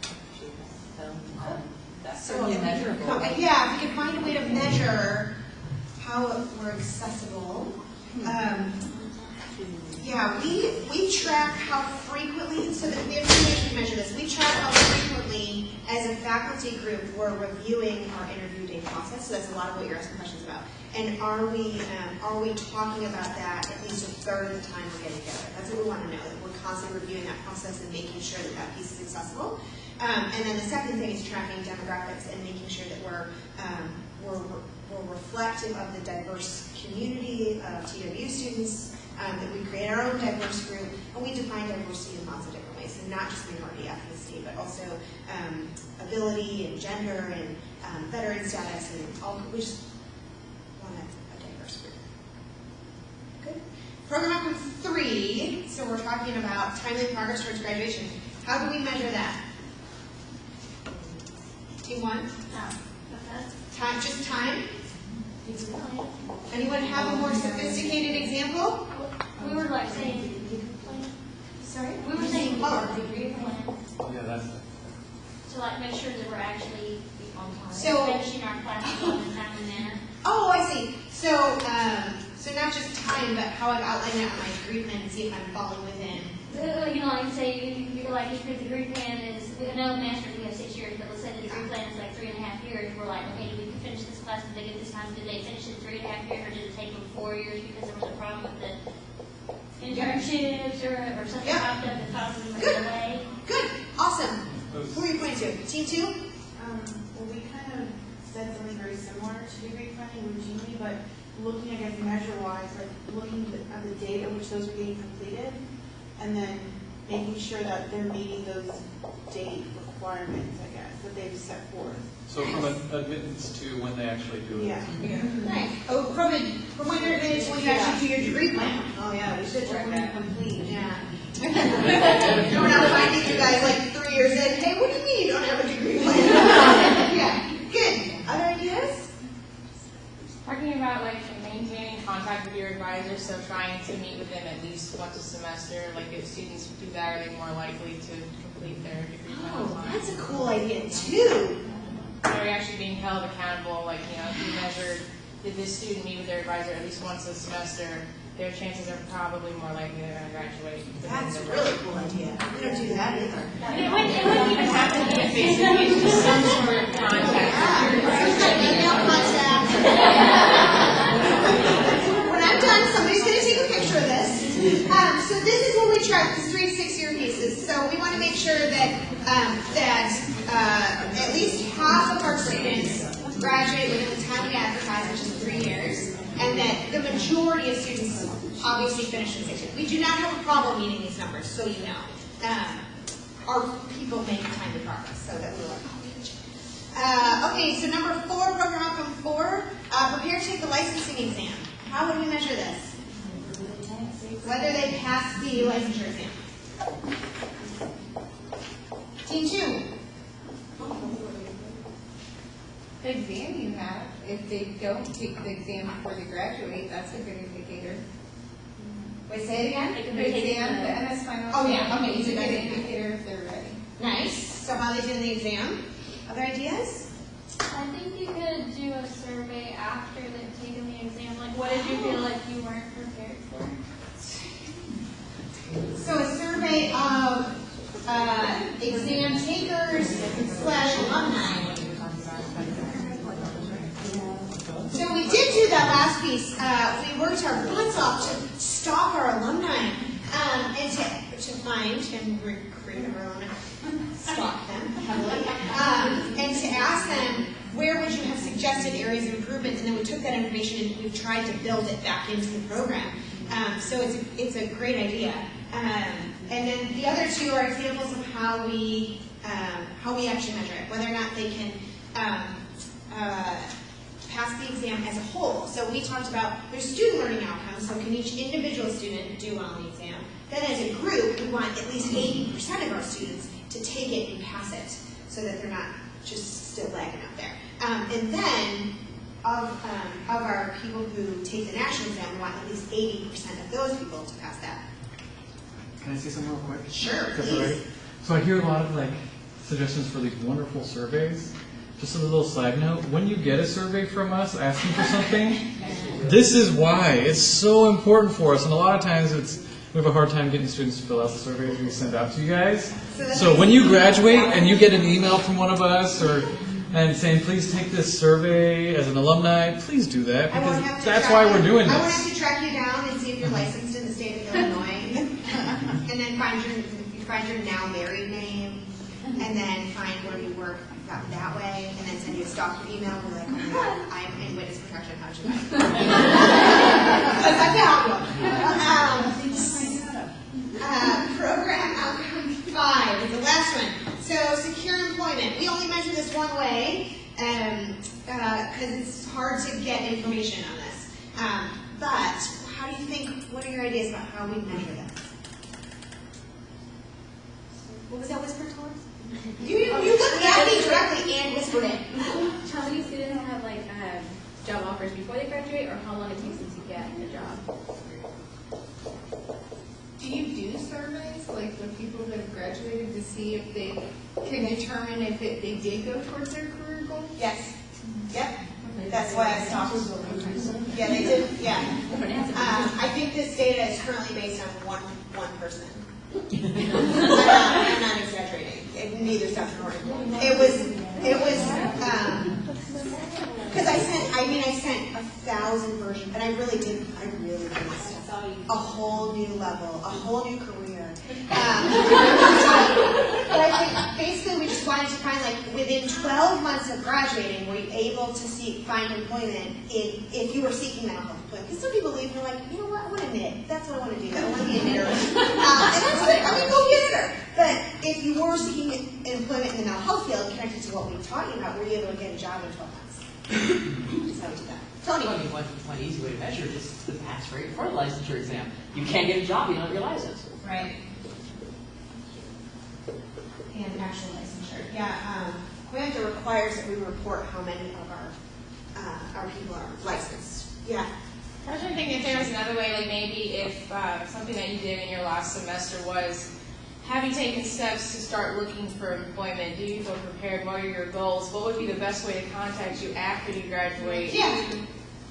appreciate that. So that's certainly measurable. Yeah, if we could find a way to measure how we're accessible. Yeah, we track how frequently, so that we have two ways to measure this. We track how frequently, as a faculty group, we're reviewing our interview day process. So that's a lot of what you're asking questions about. And are we talking about that at least a third of the time we're getting together? That's what we want to know. That we're constantly reviewing that process and making sure that that piece is accessible. And then the second thing is tracking demographics and making sure that we're reflective of the diverse community of TW students. That we create our own diverse group, and we define diversity in lots of different ways, and not just minority ethnicity, but also ability and gender and veteran status, and all. We just want a diverse group. Good. Program outcome 3. So we're talking about timely progress towards graduation. How do we measure that? Team 1. Time. Just time. Anyone have a more sophisticated example? We were like saying, Sorry? we were saying degree plan Yeah, that's it. to like make sure that we're actually So- finishing our classes on a timely manner. Oh, I see. So, so not just time, but how I've outlined it on my degree plan and see if I'm falling within. You know, like say you're like if your degree plan is, I know master's we have 6 years, but let's say the degree plan is like 3.5 years. We're like, okay, did we finish this class? Did they get this time? Did they finish it 3.5 years, or did it take them 4 years because there was a problem with the internships or something Yeah. popped up that caused them to delay? Good. Awesome. Who are you pointing to? Team 2? Well, we kind of said something very similar to degree planning routinely, but looking, I guess, measure-wise, like looking at the date at which those are being completed, and then making sure that they're meeting those date requirements, I guess, that they've set forth. So from admittance to when they actually do it. Yeah. Right. Oh, from when you're admitted to when you actually do your degree plan. Oh, yeah, we should track that. Complete. Yeah. We're not finding you guys like 3 years in, hey, what do you mean you don't have a degree plan? Yeah. Good. Other ideas? Talking about like maintaining contact with your advisor, so trying to meet with them at least once a semester. Like if students do that, are they more likely to complete their degree plan on Oh, time? that's a cool idea too. Are we actually being held accountable? Like, you know, if you measured, did this student meet with their advisor at least once a semester, their chances are probably more likely they're going to graduate. That's a really cool idea. We don't do that either. It wouldn't even have to be a face-to-face, just some sort of contact. Email contact. When I'm done, somebody's going to take a picture of this. So this is what we track, these 3 6-year pieces. So we want to make sure that at least half of our students graduate within the time we advertise, which is 3 years, and that the majority of students obviously finish in 6 years. We do not have a problem meeting these numbers, so you know. Our people make timely progress, so that we will acknowledge. Okay, so number 4, program outcome 4, prepare to take the licensing exam. How would we measure this? Whether they pass the licensure exam. Team 2. The exam you have, if they don't take the exam before they graduate, that's a good indicator. Wait, say it again? The exam, the MS final. Oh, yeah, okay, It's a you good said that. indicator if they're ready. Nice. So how they did in the exam. Other ideas? I think you could do a survey after they've taken the exam. Like, what did you feel like you weren't prepared for? So a survey of exam takers / alumni. So we did do that last piece. We worked our butts off to stalk our alumni and to find and recruit our alumni, stalk them heavily, and to ask them, where would you have suggested areas of improvement? And then we took that information and we tried to build it back into the program. So it's a great idea. And then the other 2 are examples of how we actually measure it, whether or not they can pass the exam as a whole. So we talked about their student learning outcomes, so can each individual student do well on the exam? Then as a group, we want at least 80% of our students to take it and pass it, so that they're not just still lagging out there. And then our people who take the national exam, we want at least 80% of those people to pass that. Can I say something real quick? Sure, That's please. all right. So I hear a lot of suggestions for these wonderful surveys. Just a little side note, when you get a survey from us asking for something, this is why. It's so important for us, and a lot of times we have a hard time getting students to fill out the surveys we send out to you guys. So when you graduate and you get an email from one of us and saying, please take this survey as an alumni, please do that, because that's why we're doing I won't have this. to track you down and see if you're licensed in the state of Illinois, and then find your now married name, and then find where you work that way, and then send you a stalker email and be like, oh my God, I'm in witness protection, how'd you like? That's program outcome 5 is the last one. So secure employment. We only measure this one way because it's hard to get information on this. But how do you think? What are your ideas about how we measure this? What was that whisper towards? You looked at me directly and whispered it. How many students have job offers before they graduate, or how long it takes them to get a job? Do you do surveys, like with people that have graduated, to see if they can determine if they did go towards their career goals? Yes. Yep. That's why I stopped. Yeah, they did. Yeah. I think this data is currently based on one person. I'm not exaggerating. Neither is Dr. Norton. It was because I sent 1,000 versions, and I really did a whole new level, a whole new career. But I think basically we just wanted to find within 12 months of graduating, were you able to find employment if you were seeking mental health employment? Because some people leave and they're like, you know what, I want to knit. That's what I want to do. I want to be a knitter. And that's great. I'm going to go be a knitter. But if you were seeking employment in the mental health field connected to what we taught you about, were you able to get a job in 12 months? That's how we do that. Tony. Well, I mean, one easy way to measure it is the pass rate for the licensure exam. You can't get a job, you don't have your license. Right. And actual licensure. Yeah, Quanta requires that we report how many of our people are licensed. Yeah. I was thinking if there was another way, maybe if something that you did in your last semester was, have you taken steps to start looking for employment? Do you feel prepared? What are your goals? What would be the best way to contact you after you graduate? Yeah.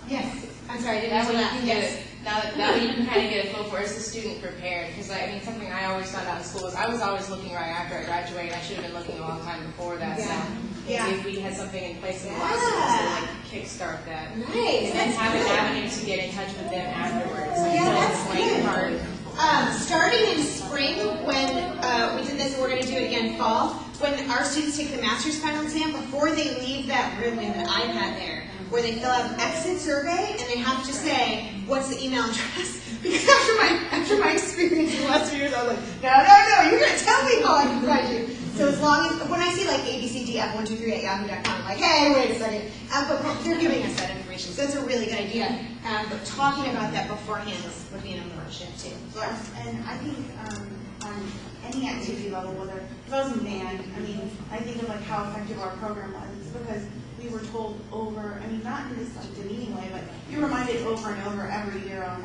Yes. I'm sorry, I didn't That answer way you that. can get it. That way you can kind of get a feel for, is the student prepared? Because something I always found out in school is I was always looking right after I graduated. I should have been looking a long time before that. Yeah. So Yeah. if we had something in place in the last semester, kickstart that. Nice. And then have an avenue to get in touch with them afterwards. Yeah, that's good. Part. Starting in spring, when we did this, we're going to do it again fall, when our students take the master's final exam, before they leave that room in the iPad there, where they fill out an exit survey, and they have to say, what's the email address? Because after my experience in the last 2 years, I was like, no, you're going to tell me how I can find you. So as long as, when I see abcdf123 at yahoo.com, I'm like, hey, wait a second. But they're giving us that information, so it's a really good idea. But talking about that beforehand would be an important shift too. And I think on any activity level, whether it was in band, I think of how effective our program was, because we were told over, not in this demeaning way, but you're reminded over and over every year on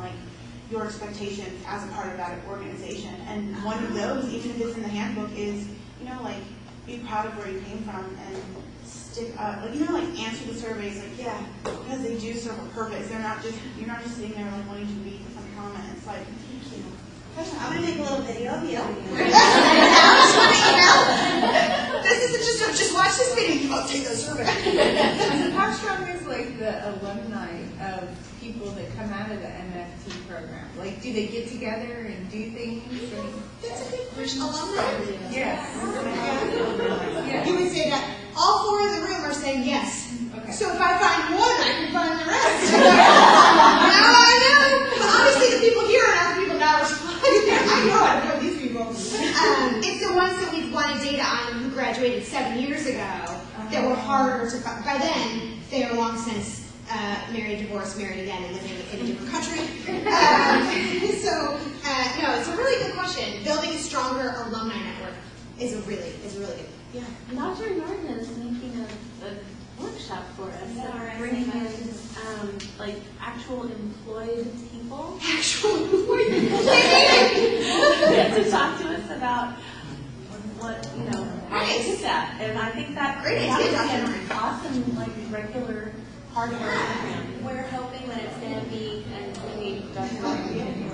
your expectations as a part of that organization. And one of those, even if it's in the handbook, is be proud of where you came from and stick answer the surveys because they do serve a purpose. You're not just sitting there wanting to read some comments I'm going to make a little video of you. This isn't just watch this video. You won't take the survey. How strong is the alumni of people that come out of the MFT program? Do they get together and do things? That's a good question. Alumni? Yes. You would say that all 4 in the room are saying yes. Okay. So if I find one, I can find the rest. Now I know. Obviously, the people here are not the people now responding. I know how to put these people. It's the ones that we wanted data on who graduated 7 years ago that were harder to find. By then, they are long since married, divorced, married again, and living in a different country. No, it's a really good question. Building a stronger alumni network is a really good. Yeah. Dr. Norton is thinking of workshop for us, Yeah, bringing in like actual employed people Actual employee. to talk to us about what, how they did that. And I think that Great that idea, would be Dr. an Norton. awesome, like, regular part of our program. We're hoping that it's going to be, and Dr. Norton,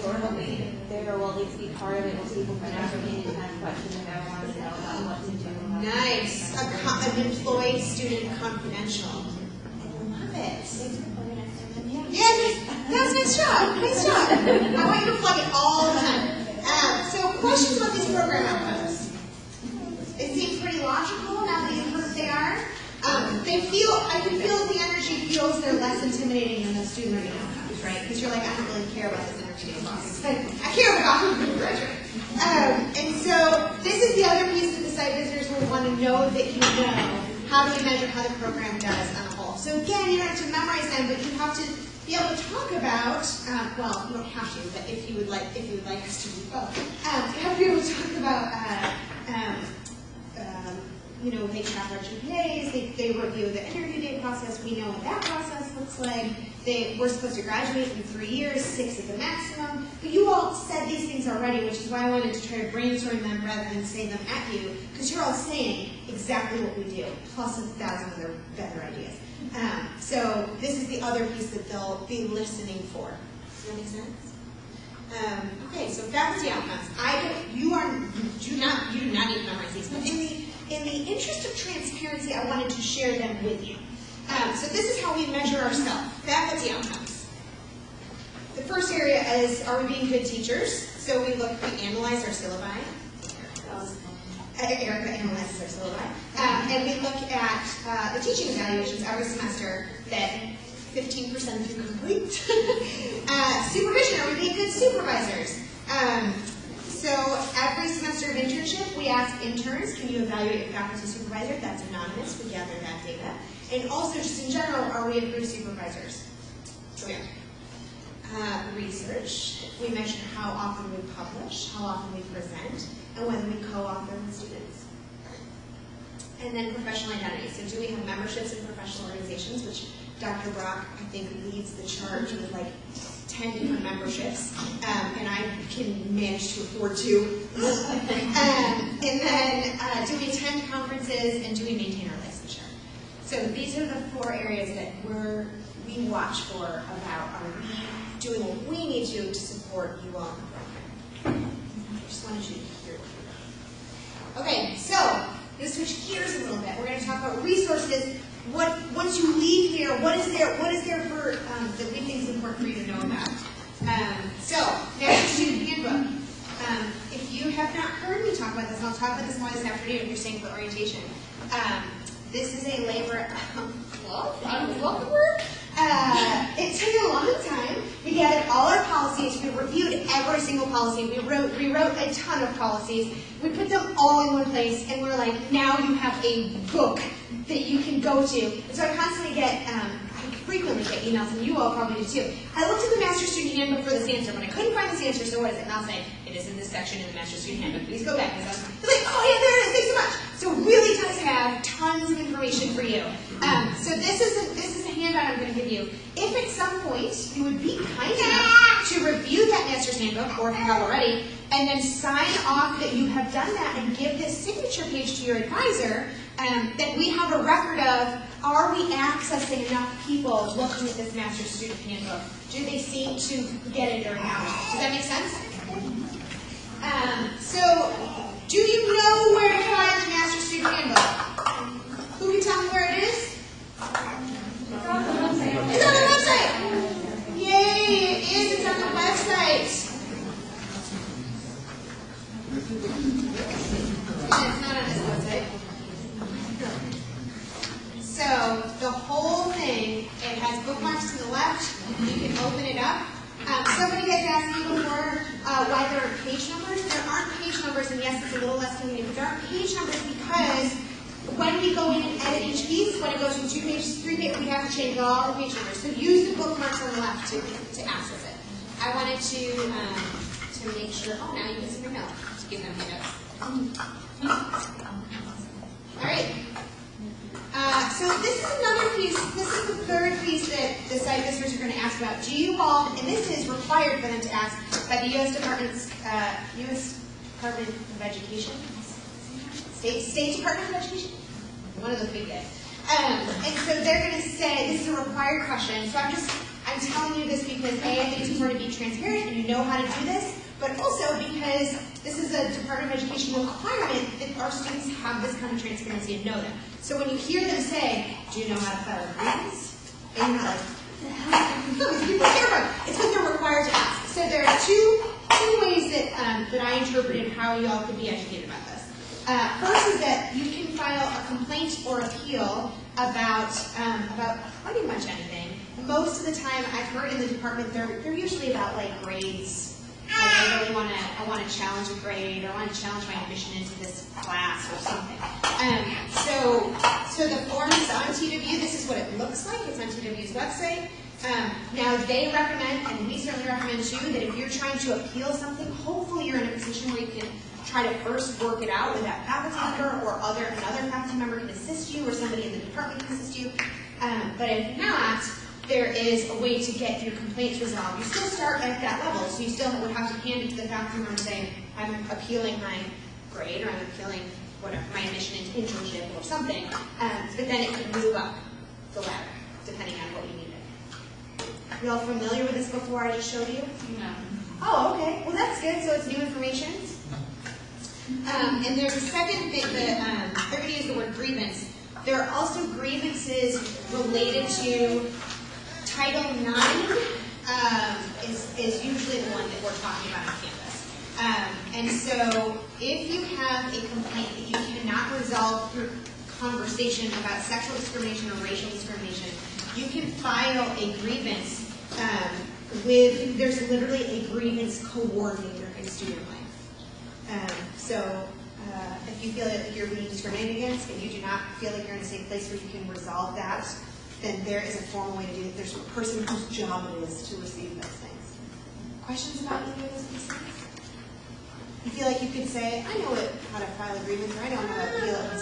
we're hoping there will at least be part of it where people can ask me and have questions and want to know about what to do. Nice. An employee student confidential. I love it. Yes, that's nice job. Nice job. I want you to plug it all the time. So questions about these program outcomes. It seems pretty logical now that you've heard they are. I can feel the energy feels they're less intimidating than the student learning outcomes, right? Because you're like, I don't really care about this energy process, but I care about how people graduate. And so this is the other piece that the site visitors will want to know that you know. How do we measure how the program does on a whole? So again, you don't have to memorize them, but you have to be able to talk about. Well, you don't have to, but if you would like us to do both, you have to be able to talk about. They track our GPAs, they review the interview day process, we know what that process looks like. We're supposed to graduate in 3 years, 6 is the maximum. But you all said these things already, which is why I wanted to try to brainstorm them rather than say them at you, because you're all saying exactly what we do, plus 1,000 other better ideas. So this is the other piece that they'll be listening for. Does that make sense? Okay, so faculty outcomes. You do not need to memorize these, but in the interest of transparency, I wanted to share them with you. So this is how we measure ourselves, faculty outcomes. The first area is, are we being good teachers? So we analyze our syllabi. Erica analyzes our syllabi. And we look at the teaching evaluations every semester that 15% of you complete. Supervision, are we being good supervisors? So every semester of internship, we ask interns, can you evaluate your faculty supervisor? That's anonymous, we gather that data. And also, just in general, are we approved supervisors? So yeah. Research, we measure how often we publish, how often we present, and whether we co-author with students. And then professional identity. So do we have memberships in professional organizations, which Dr. Brock, I think, leads the charge with like 10 different memberships, and I can manage to afford 2. And then do we attend conferences, and do we maintain our licensure? So these are the 4 areas that we watch for about, are we doing what we need to support you all in the program? I just wanted you to hear what you're doing. Okay, so I'm going to switch gears a little bit. We're going to talk about resources. Once you leave here, what is there for that we think is important for you to know about? So, Master Student Handbook. If you have not heard me talk about this, and I'll talk about this more this afternoon if you're staying for orientation. This is a labor of love. I don't know what the word. It took a long time. We gathered all our policies. We reviewed every single policy. We rewrote a ton of policies. We put them all in one place, and we're like, now you have a book that you can go to. And so I constantly I frequently get emails, and you all probably do too. I looked at the Master Student Handbook for this answer, but I couldn't find this answer, so what is it? And I'll say, it is in this section in the Master Student Handbook. Please go back. And so it's like, oh yeah, there it is. Thanks so much. So it really does have tons of information for you. So this is a handout I'm going to give you. If at some point you would be kind enough to review that Master's Handbook, or if you have already, and then sign off that you have done that and give this signature page to your advisor, that we have a record of, are we accessing enough people looking at this Master's Student Handbook? Do they seem to get it or not? Does that make sense? So, do you know where to find the Master's Student Handbook? Who can tell me where it is? It's on the website. It's on the website! Yay, it is. It's on the website. It's not on this website. So the whole thing, it has bookmarks to the left. You can open it up. Somebody has asked me before why there aren't page numbers. There aren't page numbers, and yes, it's a little less convenient, but there aren't page numbers because when we go in and edit each piece, when it goes from 2 pages to 3 pages, we have to change all the page numbers. So use the bookmarks on the left to access it. I wanted to make sure. Oh, now you can see your note to give them your notes. All right. So this is another piece, this is the third piece that the site visitors are going to ask about. Do you all, and this is required for them to ask by the U.S. Department of Education? State Department of Education? One of the big guys. And so they're going to say, this is a required question, so I'm telling you this because A, I think it's important to be transparent and you know how to do this, but also because this is a Department of Education requirement that our students have this kind of transparency and know them. So when you hear them say, do you know how to file a grievance? And you're not like, what the hell? No, these people care about it. It's because they're required to ask. So there are two ways that I interpreted how you all could be educated about this. First is that you can file a complaint or appeal about pretty much anything. Most of the time, I've heard in the department, they're usually about like grades. Like I want to challenge a grade, or I want to challenge my admission into this class or something. So the form is on TW. This is what it looks like. It's on TW's website. Now they recommend, and we certainly recommend too, that if you're trying to appeal something, hopefully you're in a position where you can try to first work it out with that faculty member, or another faculty member can assist you, or somebody in the department can assist you. But if not, there is a way to get your complaints resolved. You still start at that level, so you still would have to hand it to the faculty member and say, I'm appealing my grade, or I'm appealing whatever, my admission into internship or something. But then it can move up the ladder, depending on what you need it. You all familiar with this before I just showed you? No. Oh, okay. Well, that's good. So it's new information. And there's a second thing that they're going to use the word grievance. There are also grievances related to Title IX is usually the one that we're talking about on campus. And so if you have a complaint that you cannot resolve through conversation about sexual discrimination or racial discrimination, you can file a grievance there's literally a grievance coordinator in student life. So if you feel like you're being discriminated against and you do not feel like you're in a safe place where you can resolve that, then there is a formal way to do it. There's a person whose job it is to receive those things. Questions about any of those pieces? You feel like you could say, I know how to file a grievance, or I know how to appeal it.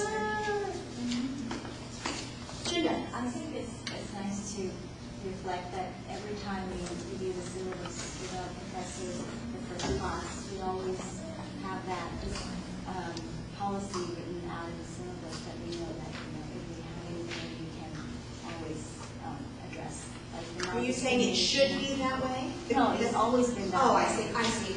Judah. I think it's nice to reflect that every time we review the syllabus with our professors, the first class, we always have that policy written out in the syllabus that we know that, if we have anything, we can always address. Like Are you saying it should be that way? No, it's always been that way. Oh, I see.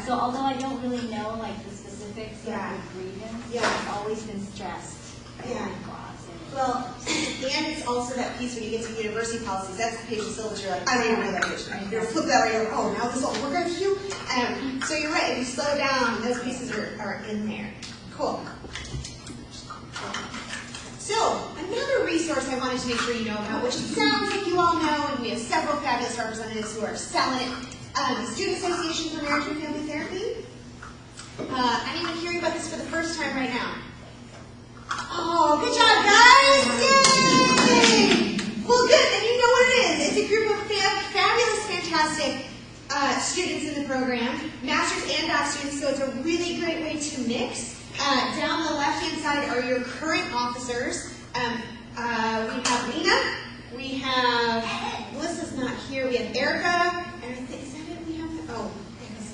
So although I don't really know like the specifics of the grievance, it's always been stressed in class. Well, and it's also that piece when you get to university policies, that's the page of syllabus, you're like, I don't even know that page. You're going to flip that way, you're like, oh, now this is all we're going to do? So you're right, if you slow down, those pieces are in there. Cool. So, another resource I wanted to make sure you know about, which it sounds like you all know, and we have several fabulous representatives who are selling it, the Student Association for Marriage and Family Therapy. I'm even hearing about this for the first time right now. Oh, good job, guys! Yay! Well, good, and you know what it is. It's a group of fabulous, fantastic students in the program, master's and doc students, so it's a really great way to mix. Down the left-hand side are your current officers. We have Lena, we have, Melissa's not here, we have Erica, and is that it we have? Oh,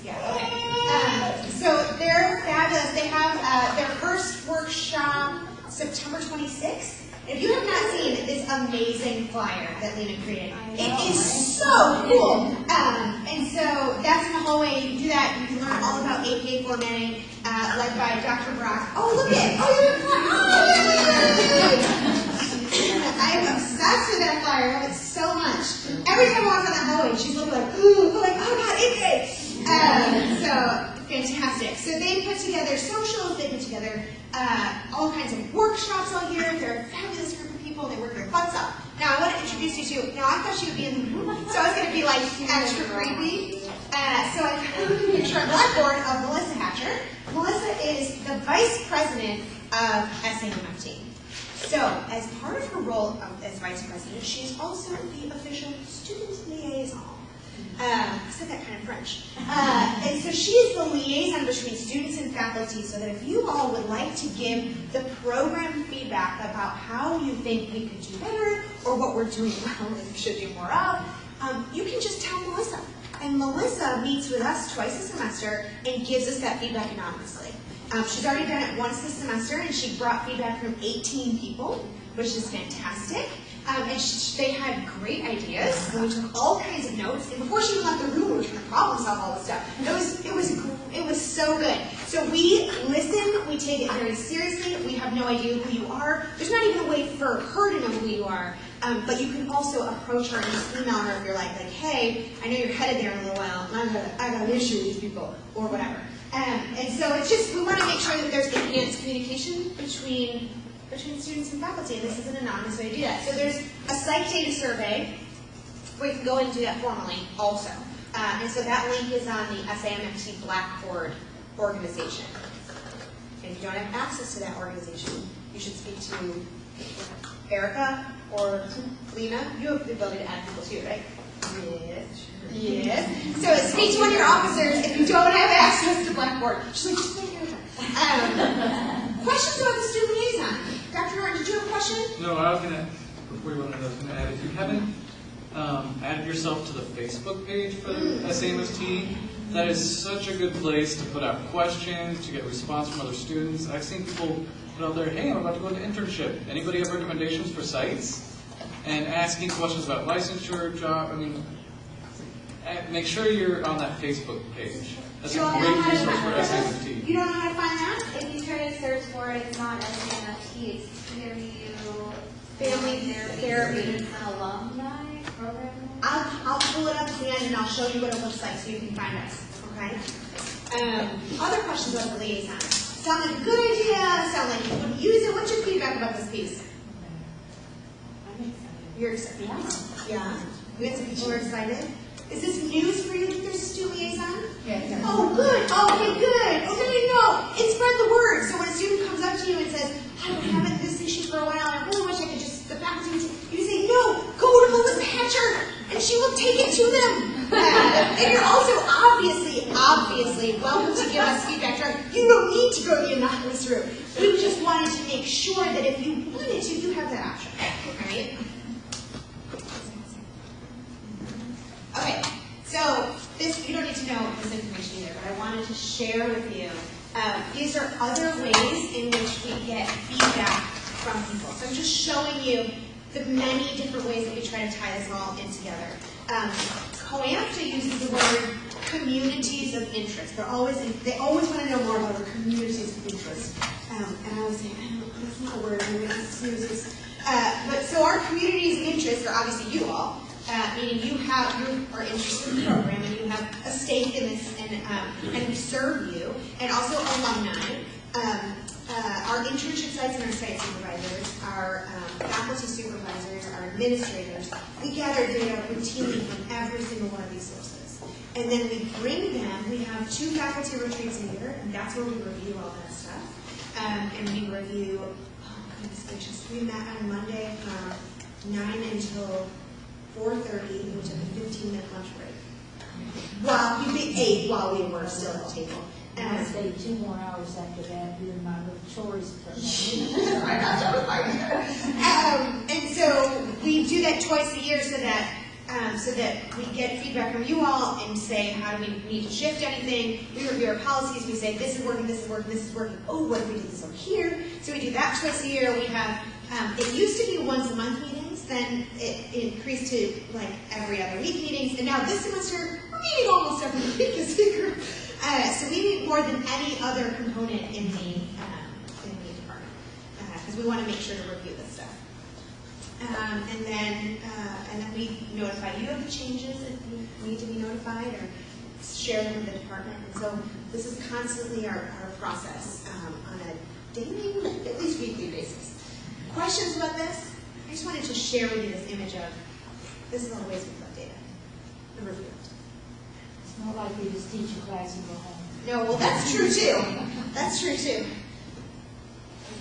yeah, okay. So they're fabulous. They have their first workshop September 26th. If you have not seen this amazing flyer that Lena created, it is so cool. And so that's in the hallway. You can do that. You can learn all about APA formatting, led by Dr. Brock. Oh, look at it. Oh, I am obsessed with that flyer. I love it so much. Every time I walk on that hallway, she's looking like, ooh, I'm like, oh God, APA. So fantastic. So they put together socials, they put together all kinds of workshops all year. They're a fabulous group of people. They work their butts up. Now I want to introduce you to, now I thought she would be in the room, so I was going to be like extra creepy. So I put a picture on Blackboard of Melissa Hatcher. Melissa is the vice president of SAMFT. So as part of her role as vice president, she's also the official student liaison. I said that kind of French. And so she is the liaison between students and faculty, so that if you all would like to give the program feedback about how you think we could do better, or what we're doing well and should do more of, you can just tell Melissa. And Melissa meets with us twice a semester and gives us that feedback anonymously. She's already done it once this semester, and she brought feedback from 18 people, which is fantastic. And they had great ideas, and we took all kinds of notes. And before she even left the room, we were trying to problem solve all this stuff. It was so good. So we listen, we take it very seriously. We have no idea who you are. There's not even a way for her to know who you are. But you can also approach her and just email her if you're like, hey, I know you're headed there in a little while, and I got an issue with these people, or whatever. And so it's just, we want to make sure that there's enhanced communication between students and faculty, and this is an anonymous way to do that. So there's a psych data survey where you can go and do that formally also. And so that link is on the SAMFT Blackboard organization. And if you don't have access to that organization, you should speak to Erica or Lena. You have the ability to add people too, right? Yes. Yes. So speak to one of your officers if you don't have access to Blackboard. She's like, just make Erica. Questions about the student liaison? Dr. Norton, did you have a question? No, I was going to, before you went on, I was going to add, if you haven't added yourself to the Facebook page for SAMFT, that is such a good place to put out questions, to get response from other students. I've seen people put out there, hey, I'm about to go into internship. Anybody have recommendations for sites? And asking questions about licensure, job, make sure you're on that Facebook page. That's a great resource for SAMFT. You don't know how to find that? If you try to search for it, it's not SAMFT, it's Family Therapy. It's an alumni program. I'll pull it up at the end and I'll show you what it looks like so you can find us, okay? Other questions about the liaison? Sound like a good idea? Sound like you wouldn't use it? What's your feedback about this piece? I'm excited. You're excited? Yeah. We had some people who are excited. Is this news for you that there's a student liaison? Yeah. Oh, good. Okay, good. Oh, there you go. It spread the word. So when a student comes up to you and says, I've been having this issue for a while, and I really wish I could just, the faculty would say, you say, no, go to Melissa Hatcher, and she will take it to them. And you're also obviously welcome to give us feedback. You don't need to go to the anonymous room. We just wanted to make sure that if you wanted to, you have that option, right? Okay, so this, you don't need to know this information either, but I wanted to share with you. These are other ways in which we get feedback from people. So I'm just showing you the many different ways that we try to tie this all in together. COAMFTA uses the word communities of interest. They always want to know more about our communities of interest. And I always say, that's not a word, I'm going to snooze this. But so our communities of interest are obviously you all. Meaning you are interested in the program and you have a stake in this and we serve you, and also alumni. Our internship sites and our site supervisors, our faculty supervisors, our administrators, we gather data routinely from every single one of these sources. And then we bring them, we have 2 faculty retreats a year, and that's where we review all that stuff. And we review, goodness gracious, we met on Monday from 9 until 4:30, we took a 15-minute lunch break. Well, we ate while we were still at the table. And I stayed 2 more hours after that doing my little chores. And so we do that twice a year so that we get feedback from you all and say, how do we need to shift anything? We review our policies, we say, this is working, this is working, this is working. Oh, what if we did this over here? So we do that twice a year. We have, it used to be once a month meetings, then it increased to like every other week meetings, and now this semester, we're meeting almost every week as a group. So we meet more than any other component in the department, because we want to make sure to review this stuff. And then we notify you of the changes if you need to be notified, or share them with the department. And so this is constantly our process on a daily, at least weekly basis. Questions about this? I just wanted to share with you this image of, this is all the ways we collect data and review it. It's not like we just teach a class and go home. No, well that's true too. That's true too.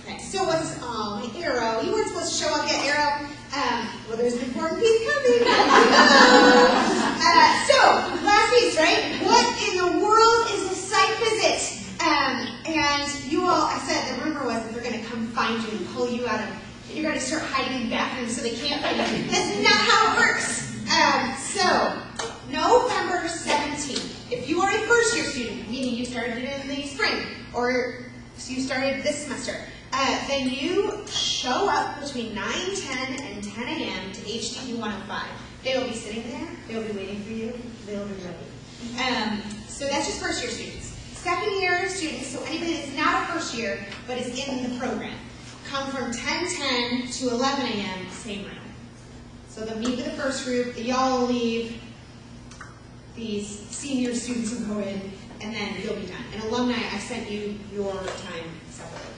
Okay, so what's, my arrow, you weren't supposed to show up yet, arrow. Well, there's an important piece coming. So, last piece, right? and so they can't find you. That's not how it works. So, November 17th, if you are a first year student, meaning you started in the spring, or you started this semester, then you show up between 9:10 and 10 a.m. to HTP 105. They will be sitting there, they will be waiting for you, they will be ready. So that's just first year students. Second year students, so anybody that's not a first year, but is in the program, come from 10:10 to 11 a.m., same room. So they'll meet with the first group, y'all leave, these senior students will go in, and then you'll be done. And alumni, I sent you your time separately.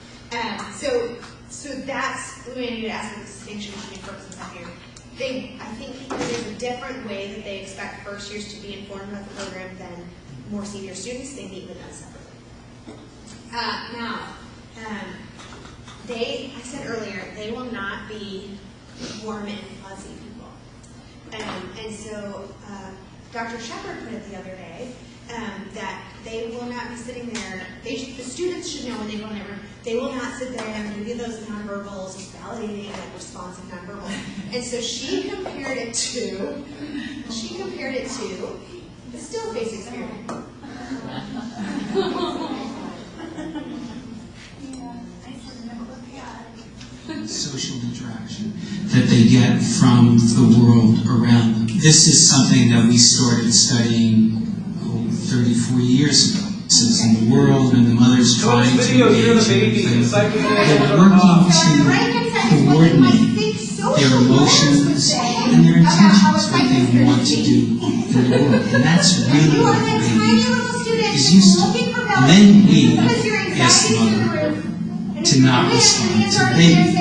So that's the way I need to ask the distinction between first and second year. I think there's a different way that they expect first years to be informed about the program than more senior students. They meet with them separately. I said earlier, they will not be warm and fuzzy people. And so Dr. Shepard put it the other day, that they will not be sitting there, the students should know when they go in that room, they will not sit there and give you those nonverbals, validating that responsive nonverbals. And so she compared it to the still face experiment. Social interaction that they get from the world around them. This is something that we started studying 34 years ago. This is in the world and the mother's trying to engage in they're working to coordinate their emotions and their intentions, what they want to do in the world. And that's really what the baby is used to. And then we ask the mother to not respond to the baby.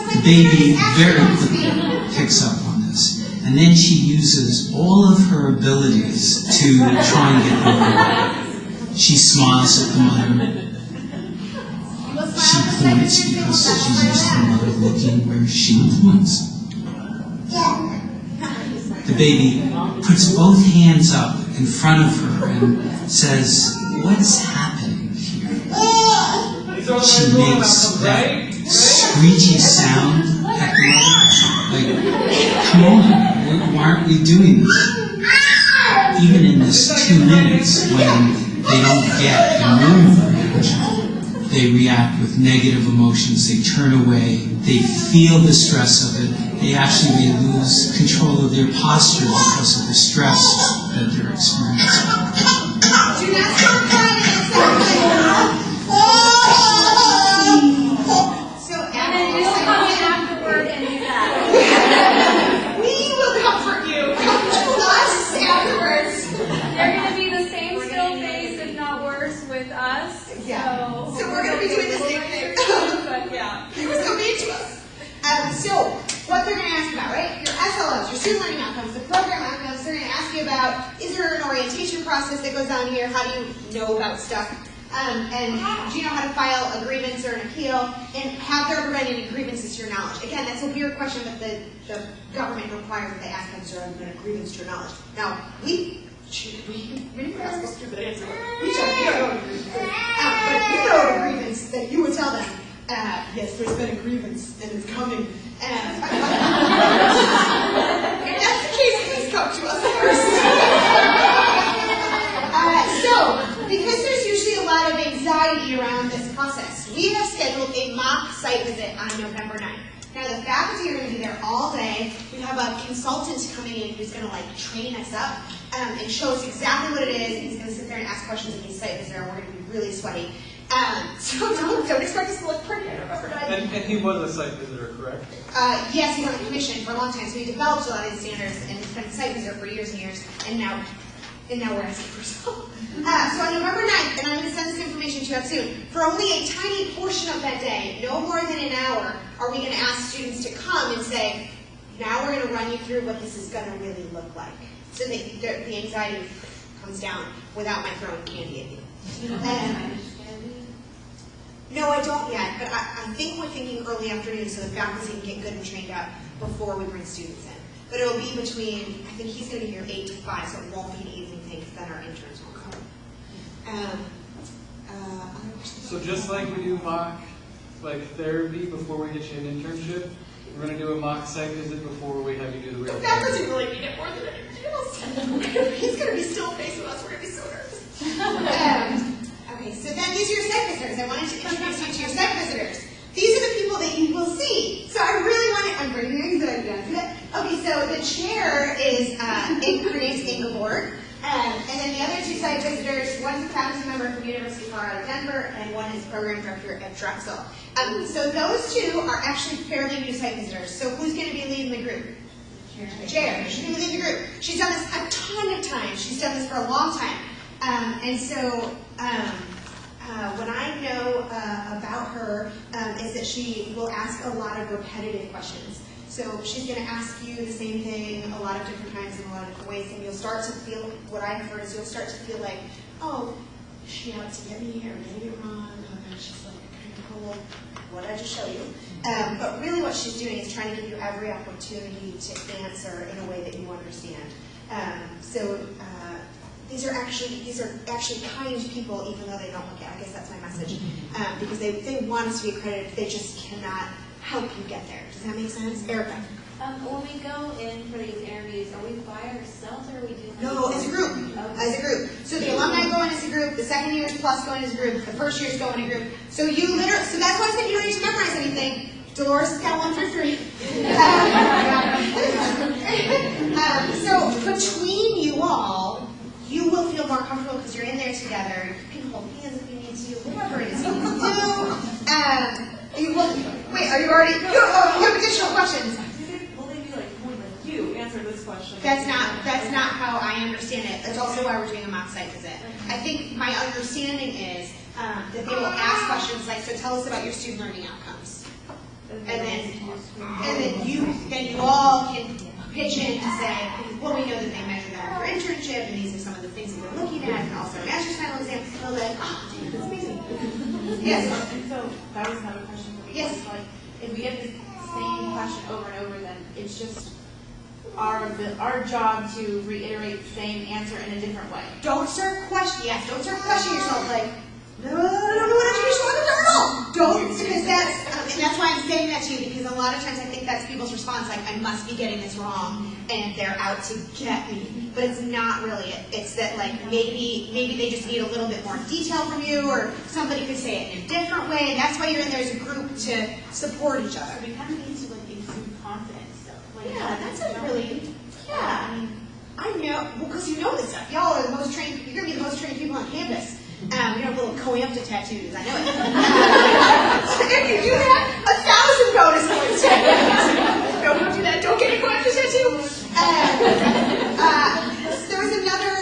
The baby very quickly picks up on this. And then she uses all of her abilities to try and get the mother. She smiles at the mother. She points because she's used to the mother looking where she points. The baby puts both hands up in front of her and says, "What's happening here?" She makes that screechy sound at the mother. Like, come on, why aren't we doing this? Even in this 2 minutes when they don't get a normal reaction, they react with negative emotions, they turn away, they feel the stress of it, they actually lose control of their posture because of the stress that they're experiencing. Do not start crying inside. And then you'll come in afterward and do that. We will comfort you. Come to us afterwards. They're going to be the same still face, if not worse, with us. Yeah. So we're going to be doing the same thing. But yeah. He was so mean to us. So what they're going to ask about, right? Your SLOs, your student learning outcomes, the program outcomes. They're going to ask you about, is there an orientation process that goes on here? How do you know about stuff? And do you know how to file a grievance or an appeal? And have there ever been any grievances to your knowledge? Again, that's a weird question, but the government requires that they ask them, is there ever been a grievance to your knowledge? Now, we never ask a stupid answer. We don't know what a grievance is. But if you know what a grievance, then you would tell them, yes, there's been a grievance, and it's coming. If that's the case, please come to us first. Because there's usually a lot of anxiety around this process, we have scheduled a mock site visit on November 9th. Now, the faculty are going to be there all day. We have a consultant coming in who's going to train us up and show us exactly what it is. He's going to sit there and ask questions of these site visitors, and we're going to be really sweaty. So don't expect us to look pretty on November 9th. And he was a site visitor, correct? Yes, he's on the commission for a long time, so he developed a lot of these standards, and he's been a site visitor for years and years, and now we're asking for some. So on November 9th, and I'm going to send this information to you soon, for only a tiny portion of that day, no more than an hour, are we going to ask students to come and say, now we're going to run you through what this is going to really look like. So the anxiety comes down without my throwing candy at you. No, I don't yet, but I think we're thinking early afternoon so the faculty can get good and trained up before we bring students in. But it'll be between, I think he's going to be here 8 to 5, so it won't be an evening thing, because then our interns will come. So just like we do mock like therapy before we get you an internship. We're going to do a mock site visit before we have you do the real That thing. doesn't really need it more than anything else. He's going to be still facing us. We're going to be so nervous. Okay, so then these are your site visitors. I wanted to introduce you to your site visitors. These are the people that you will see. So I really want to, I'm very excited. Okay, so the chair is Grace Engelborg. And then the other two site visitors, one's a faculty member from University of Colorado Denver, and one is program director at Drexel. So those two are actually fairly new site visitors. So who's going to be leading the group? The chair. She's going to be leading the group. She's done this a ton of times. She's done this for a long time. And so what I know about her is that she will ask a lot of repetitive questions. So she's going to ask you the same thing a lot of different times in a lot of different ways, and you'll start to feel, what I've heard is you'll start to feel like, oh, is she out to get me, or maybe wrong, oh gosh, she's like kind of cool, what did I just show you? But really what she's doing is trying to give you every opportunity to answer in a way that you understand. These are actually kind people, even though they don't look it. I guess that's my message. Because they want us to be accredited, they just cannot help you get there. Does that make sense? Erica? When we go in for these interviews, are we by ourselves or are we doing? No, as a group. Okay. As a group. So the alumni go in as a group, the second years plus go in as a group, the first years go in a group. So you literally, so that's why I said you don't need to memorize anything. Dolores has got 1 through 3. So between you all, you will feel more comfortable because you're in there together. You can hold hands if you need to, whatever it is you need to do. Wait, are you already? You have additional questions. Will they be like, you answer this question? That's not how I understand it. That's also why we're doing a mock site visit. I think my understanding is that they will ask questions like, so tell us about your student learning outcomes, and then you all can pitch in to say, well, we know that they measure that for internship, and these are some of the things that they're looking at, and also a master's final exam. So like, that's amazing. Yes. And so that was another question for me. Yes. Like, if we get the same question over and over, then it's just our job to reiterate the same answer in a different way. Don't start questioning. Yes, don't start questioning yourself like, no, I don't know what education was at all. Don't, because and that's why I'm saying that to you, because a lot of times I think that's people's response, like, I must be getting this wrong, and they're out to get me. But it's not really it. It's that, like, maybe they just need a little bit more detail from you, or somebody could say it in a different way, and that's why you're in there as a group to support each other. We kind of need to, like, exude confidence, though. Like, Yeah, that's a really, yeah. I know, well, because you know this stuff. Y'all are the most trained, you're going to be the most trained people on campus. You have little coamta tattoos, I know it. So if you do that, 1,000 bonus points. Don't do that, don't get a coamta tattoo. There was another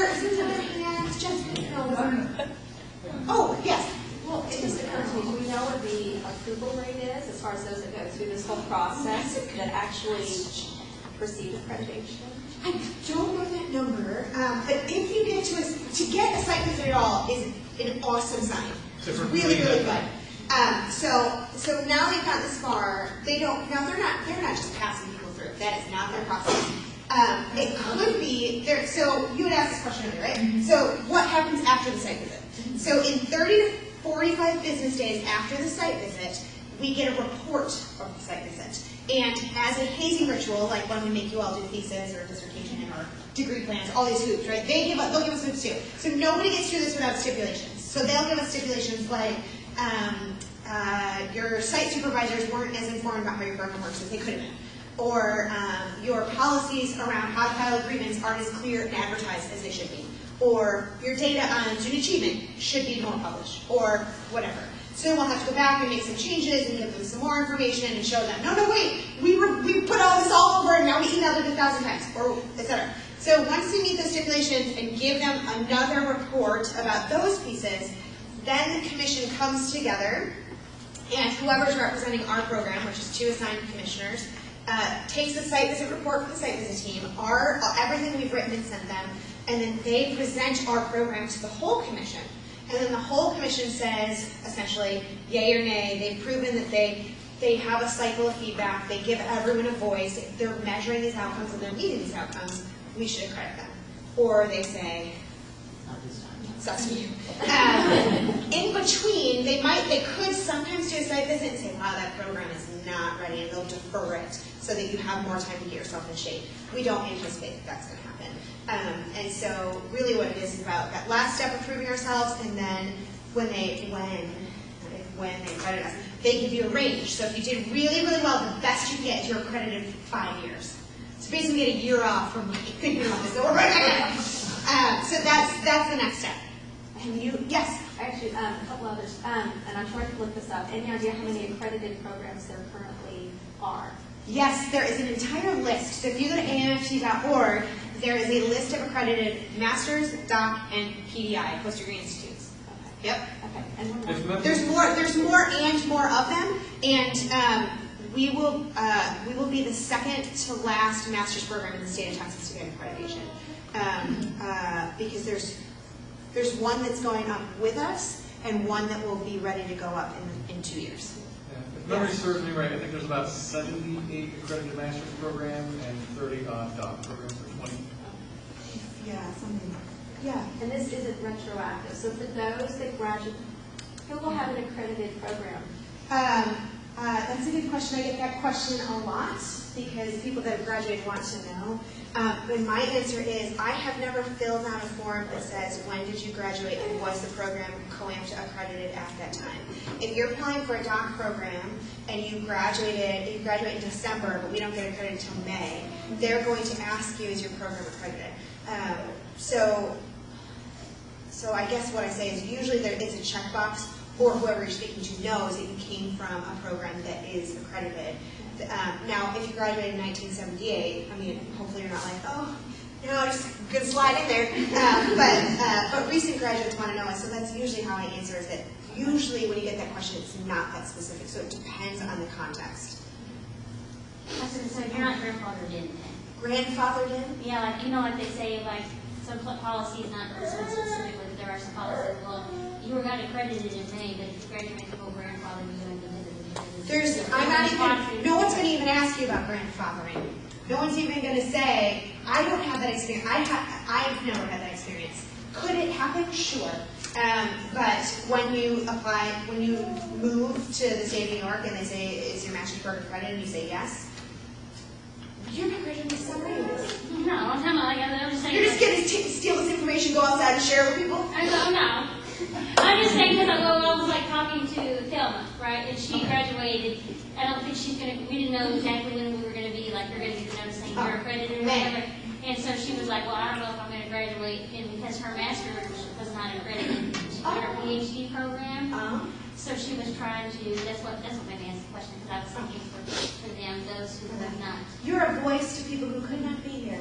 hand, Jessica. Oh, yes. Well, it just occurred to me, do we know what the approval rate is as far as those that go through this whole process that actually receive accreditation? I don't know that number, but if you get to get a site visit at all is an awesome sign. It's really, really good. So now they've gotten this far. They're not just passing people through. That is not their process. It could be so you had asked this question earlier, right? Mm-hmm. So what happens after the site visit? Mm-hmm. So in 30 to 45 business days after the site visit, we get a report of the site visit. And as a hazing ritual, like when we make you all do thesis or dissertation or degree plans, all these hoops, right? They'll give us hoops too. So nobody gets through this without stipulations. So they'll give us stipulations like your site supervisors weren't as informed about how your program works as they could have been. Or your policies around how to file agreements aren't as clear and advertised as they should be. Or your data on student achievement should be more published, or whatever. So we'll have to go back and make some changes and give them some more information and show them, no, wait, we put all this all over and now we emailed it 1,000 times, or etc. So once we meet those stipulations and give them another report about those pieces, then the commission comes together, and whoever's representing our program, which is 2 assigned commissioners, takes the site visit report for the site visit team, everything we've written and sent them, and then they present our program to the whole commission. And then the whole commission says, essentially, yay or nay. They've proven that they have a cycle of feedback. They give everyone a voice. If they're measuring these outcomes and they're meeting these outcomes, we should accredit them. Or they say, not this time. Sucks to you. In between, they could sometimes do a site visit and say, wow, that program is not ready, and they'll defer it so that you have more time to get yourself in shape. We don't anticipate that that's going to happen. And so really what it is about that last step of proving ourselves, and then when they accredit us, they give you a range. So if you did really, really well, the best you can get is you're accredited for 5 years. So basically you get a year off from good year off. So that's the next step. And you, yes? Actually, a couple others, and I'm trying to look this up. Any idea how many accredited programs there currently are? Yes, there is an entire list. So if you go to AMFT.org, there is a list of accredited masters, doc, and PDI, post-degree institutes. Okay. Yep. Okay. And one more. There's more of them, and we will be the second to last master's program in the state of Texas to get accreditation, because there's one that's going up with us, and one that will be ready to go up in 2 years. Yeah. If memory serves me right, I think there's about 78 accredited master's program and 30 odd doc programs, or 20. Yeah, something. Yeah. And this isn't retroactive. So for those that graduate, who will have an accredited program? That's a good question. I get that question a lot because people that have graduated want to know. And my answer is I have never filled out a form that says when did you graduate and was the program COAMTA accredited at that time. If you're applying for a doc program and you graduate in December, but we don't get accredited until May, they're going to ask you, is your program accredited? So I guess what I say is usually it's a checkbox, or whoever you're speaking to knows that you came from a program that is accredited. Now, if you graduated in 1978, I mean, hopefully you're not like, oh, just gonna slide in there. But recent graduates want to know it, so that's usually how I answer is that usually when you get that question, it's not that specific, so it depends on the context. I was going to say, you're not grandfathered in then. Grandfathered in? Yeah, like they say, like some policies, not this one specifically, but there are some policies, well, you were not accredited in May, but if you graduate to full grandfather, you're going to no one's going to even ask you about grandfathering. No one's even going to say, I don't have that experience. I've never had that experience. Could it happen? Sure. But when you move to the state of New York and they say, is your master's program accredited, and you say yes, you're not graduating this summer anyways. No, I'm just saying. You're just going to steal this information, go outside and share it with people? No. I'm just saying because I was like talking to Thelma, right? And she graduated. I don't think we didn't know exactly when we were going to be, like, we're going to get the notice saying you're accredited or whatever. And so she was like, well, I don't know if I'm going to graduate. And because her master's was not accredited, she did her PhD program. So she was trying to, that's what made me ask the question, because I was thinking for them, those who have not. You're a voice to people who could not be here.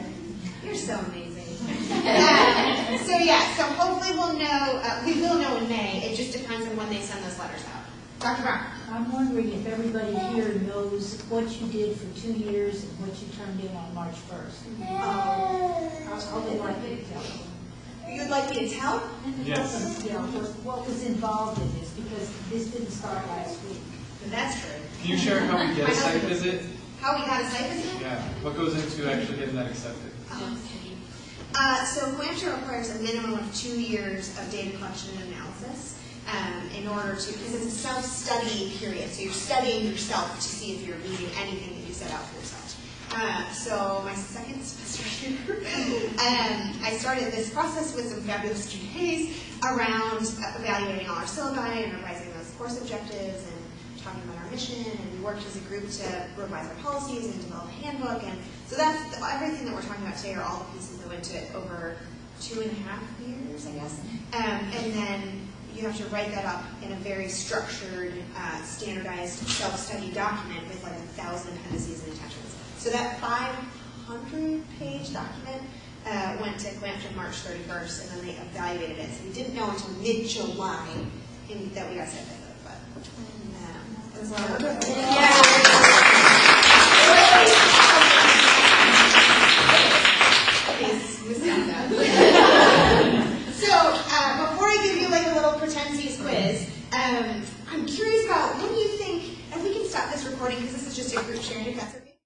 You're so amazing. So hopefully we will know in May. It just depends on when they send those letters out. Dr. Brown. I'm wondering if everybody here knows what you did for 2 years and what you turned in on March 1st. How they like me to tell you. You'd like me to tell? Yes. Yeah, what was involved in this, because this didn't start last week. That's true. Can you share how we get a site visit? How we got a site visit? Yeah. What goes into actually getting that accepted? So COAMTA requires a minimum of 2 years of data collection and analysis in order to, because it's a self-study period, so you're studying yourself to see if you're meeting anything that you set out for yourself. So my second semester here, I started this process with some fabulous GPAs around evaluating all our syllabi and revising those course objectives and talking about our mission, and we worked as a group to revise our policies and develop a handbook, and so that's everything that we're talking about today are all the pieces that went to it over 2.5 years, I guess. And then you have to write that up in a very structured, standardized self-study document with like 1,000 appendices and attachments. So that 500-page document went to COAMTA March 31st, and then they evaluated it. So we didn't know until mid-July that we got set up. But it was a lot of work. Yeah.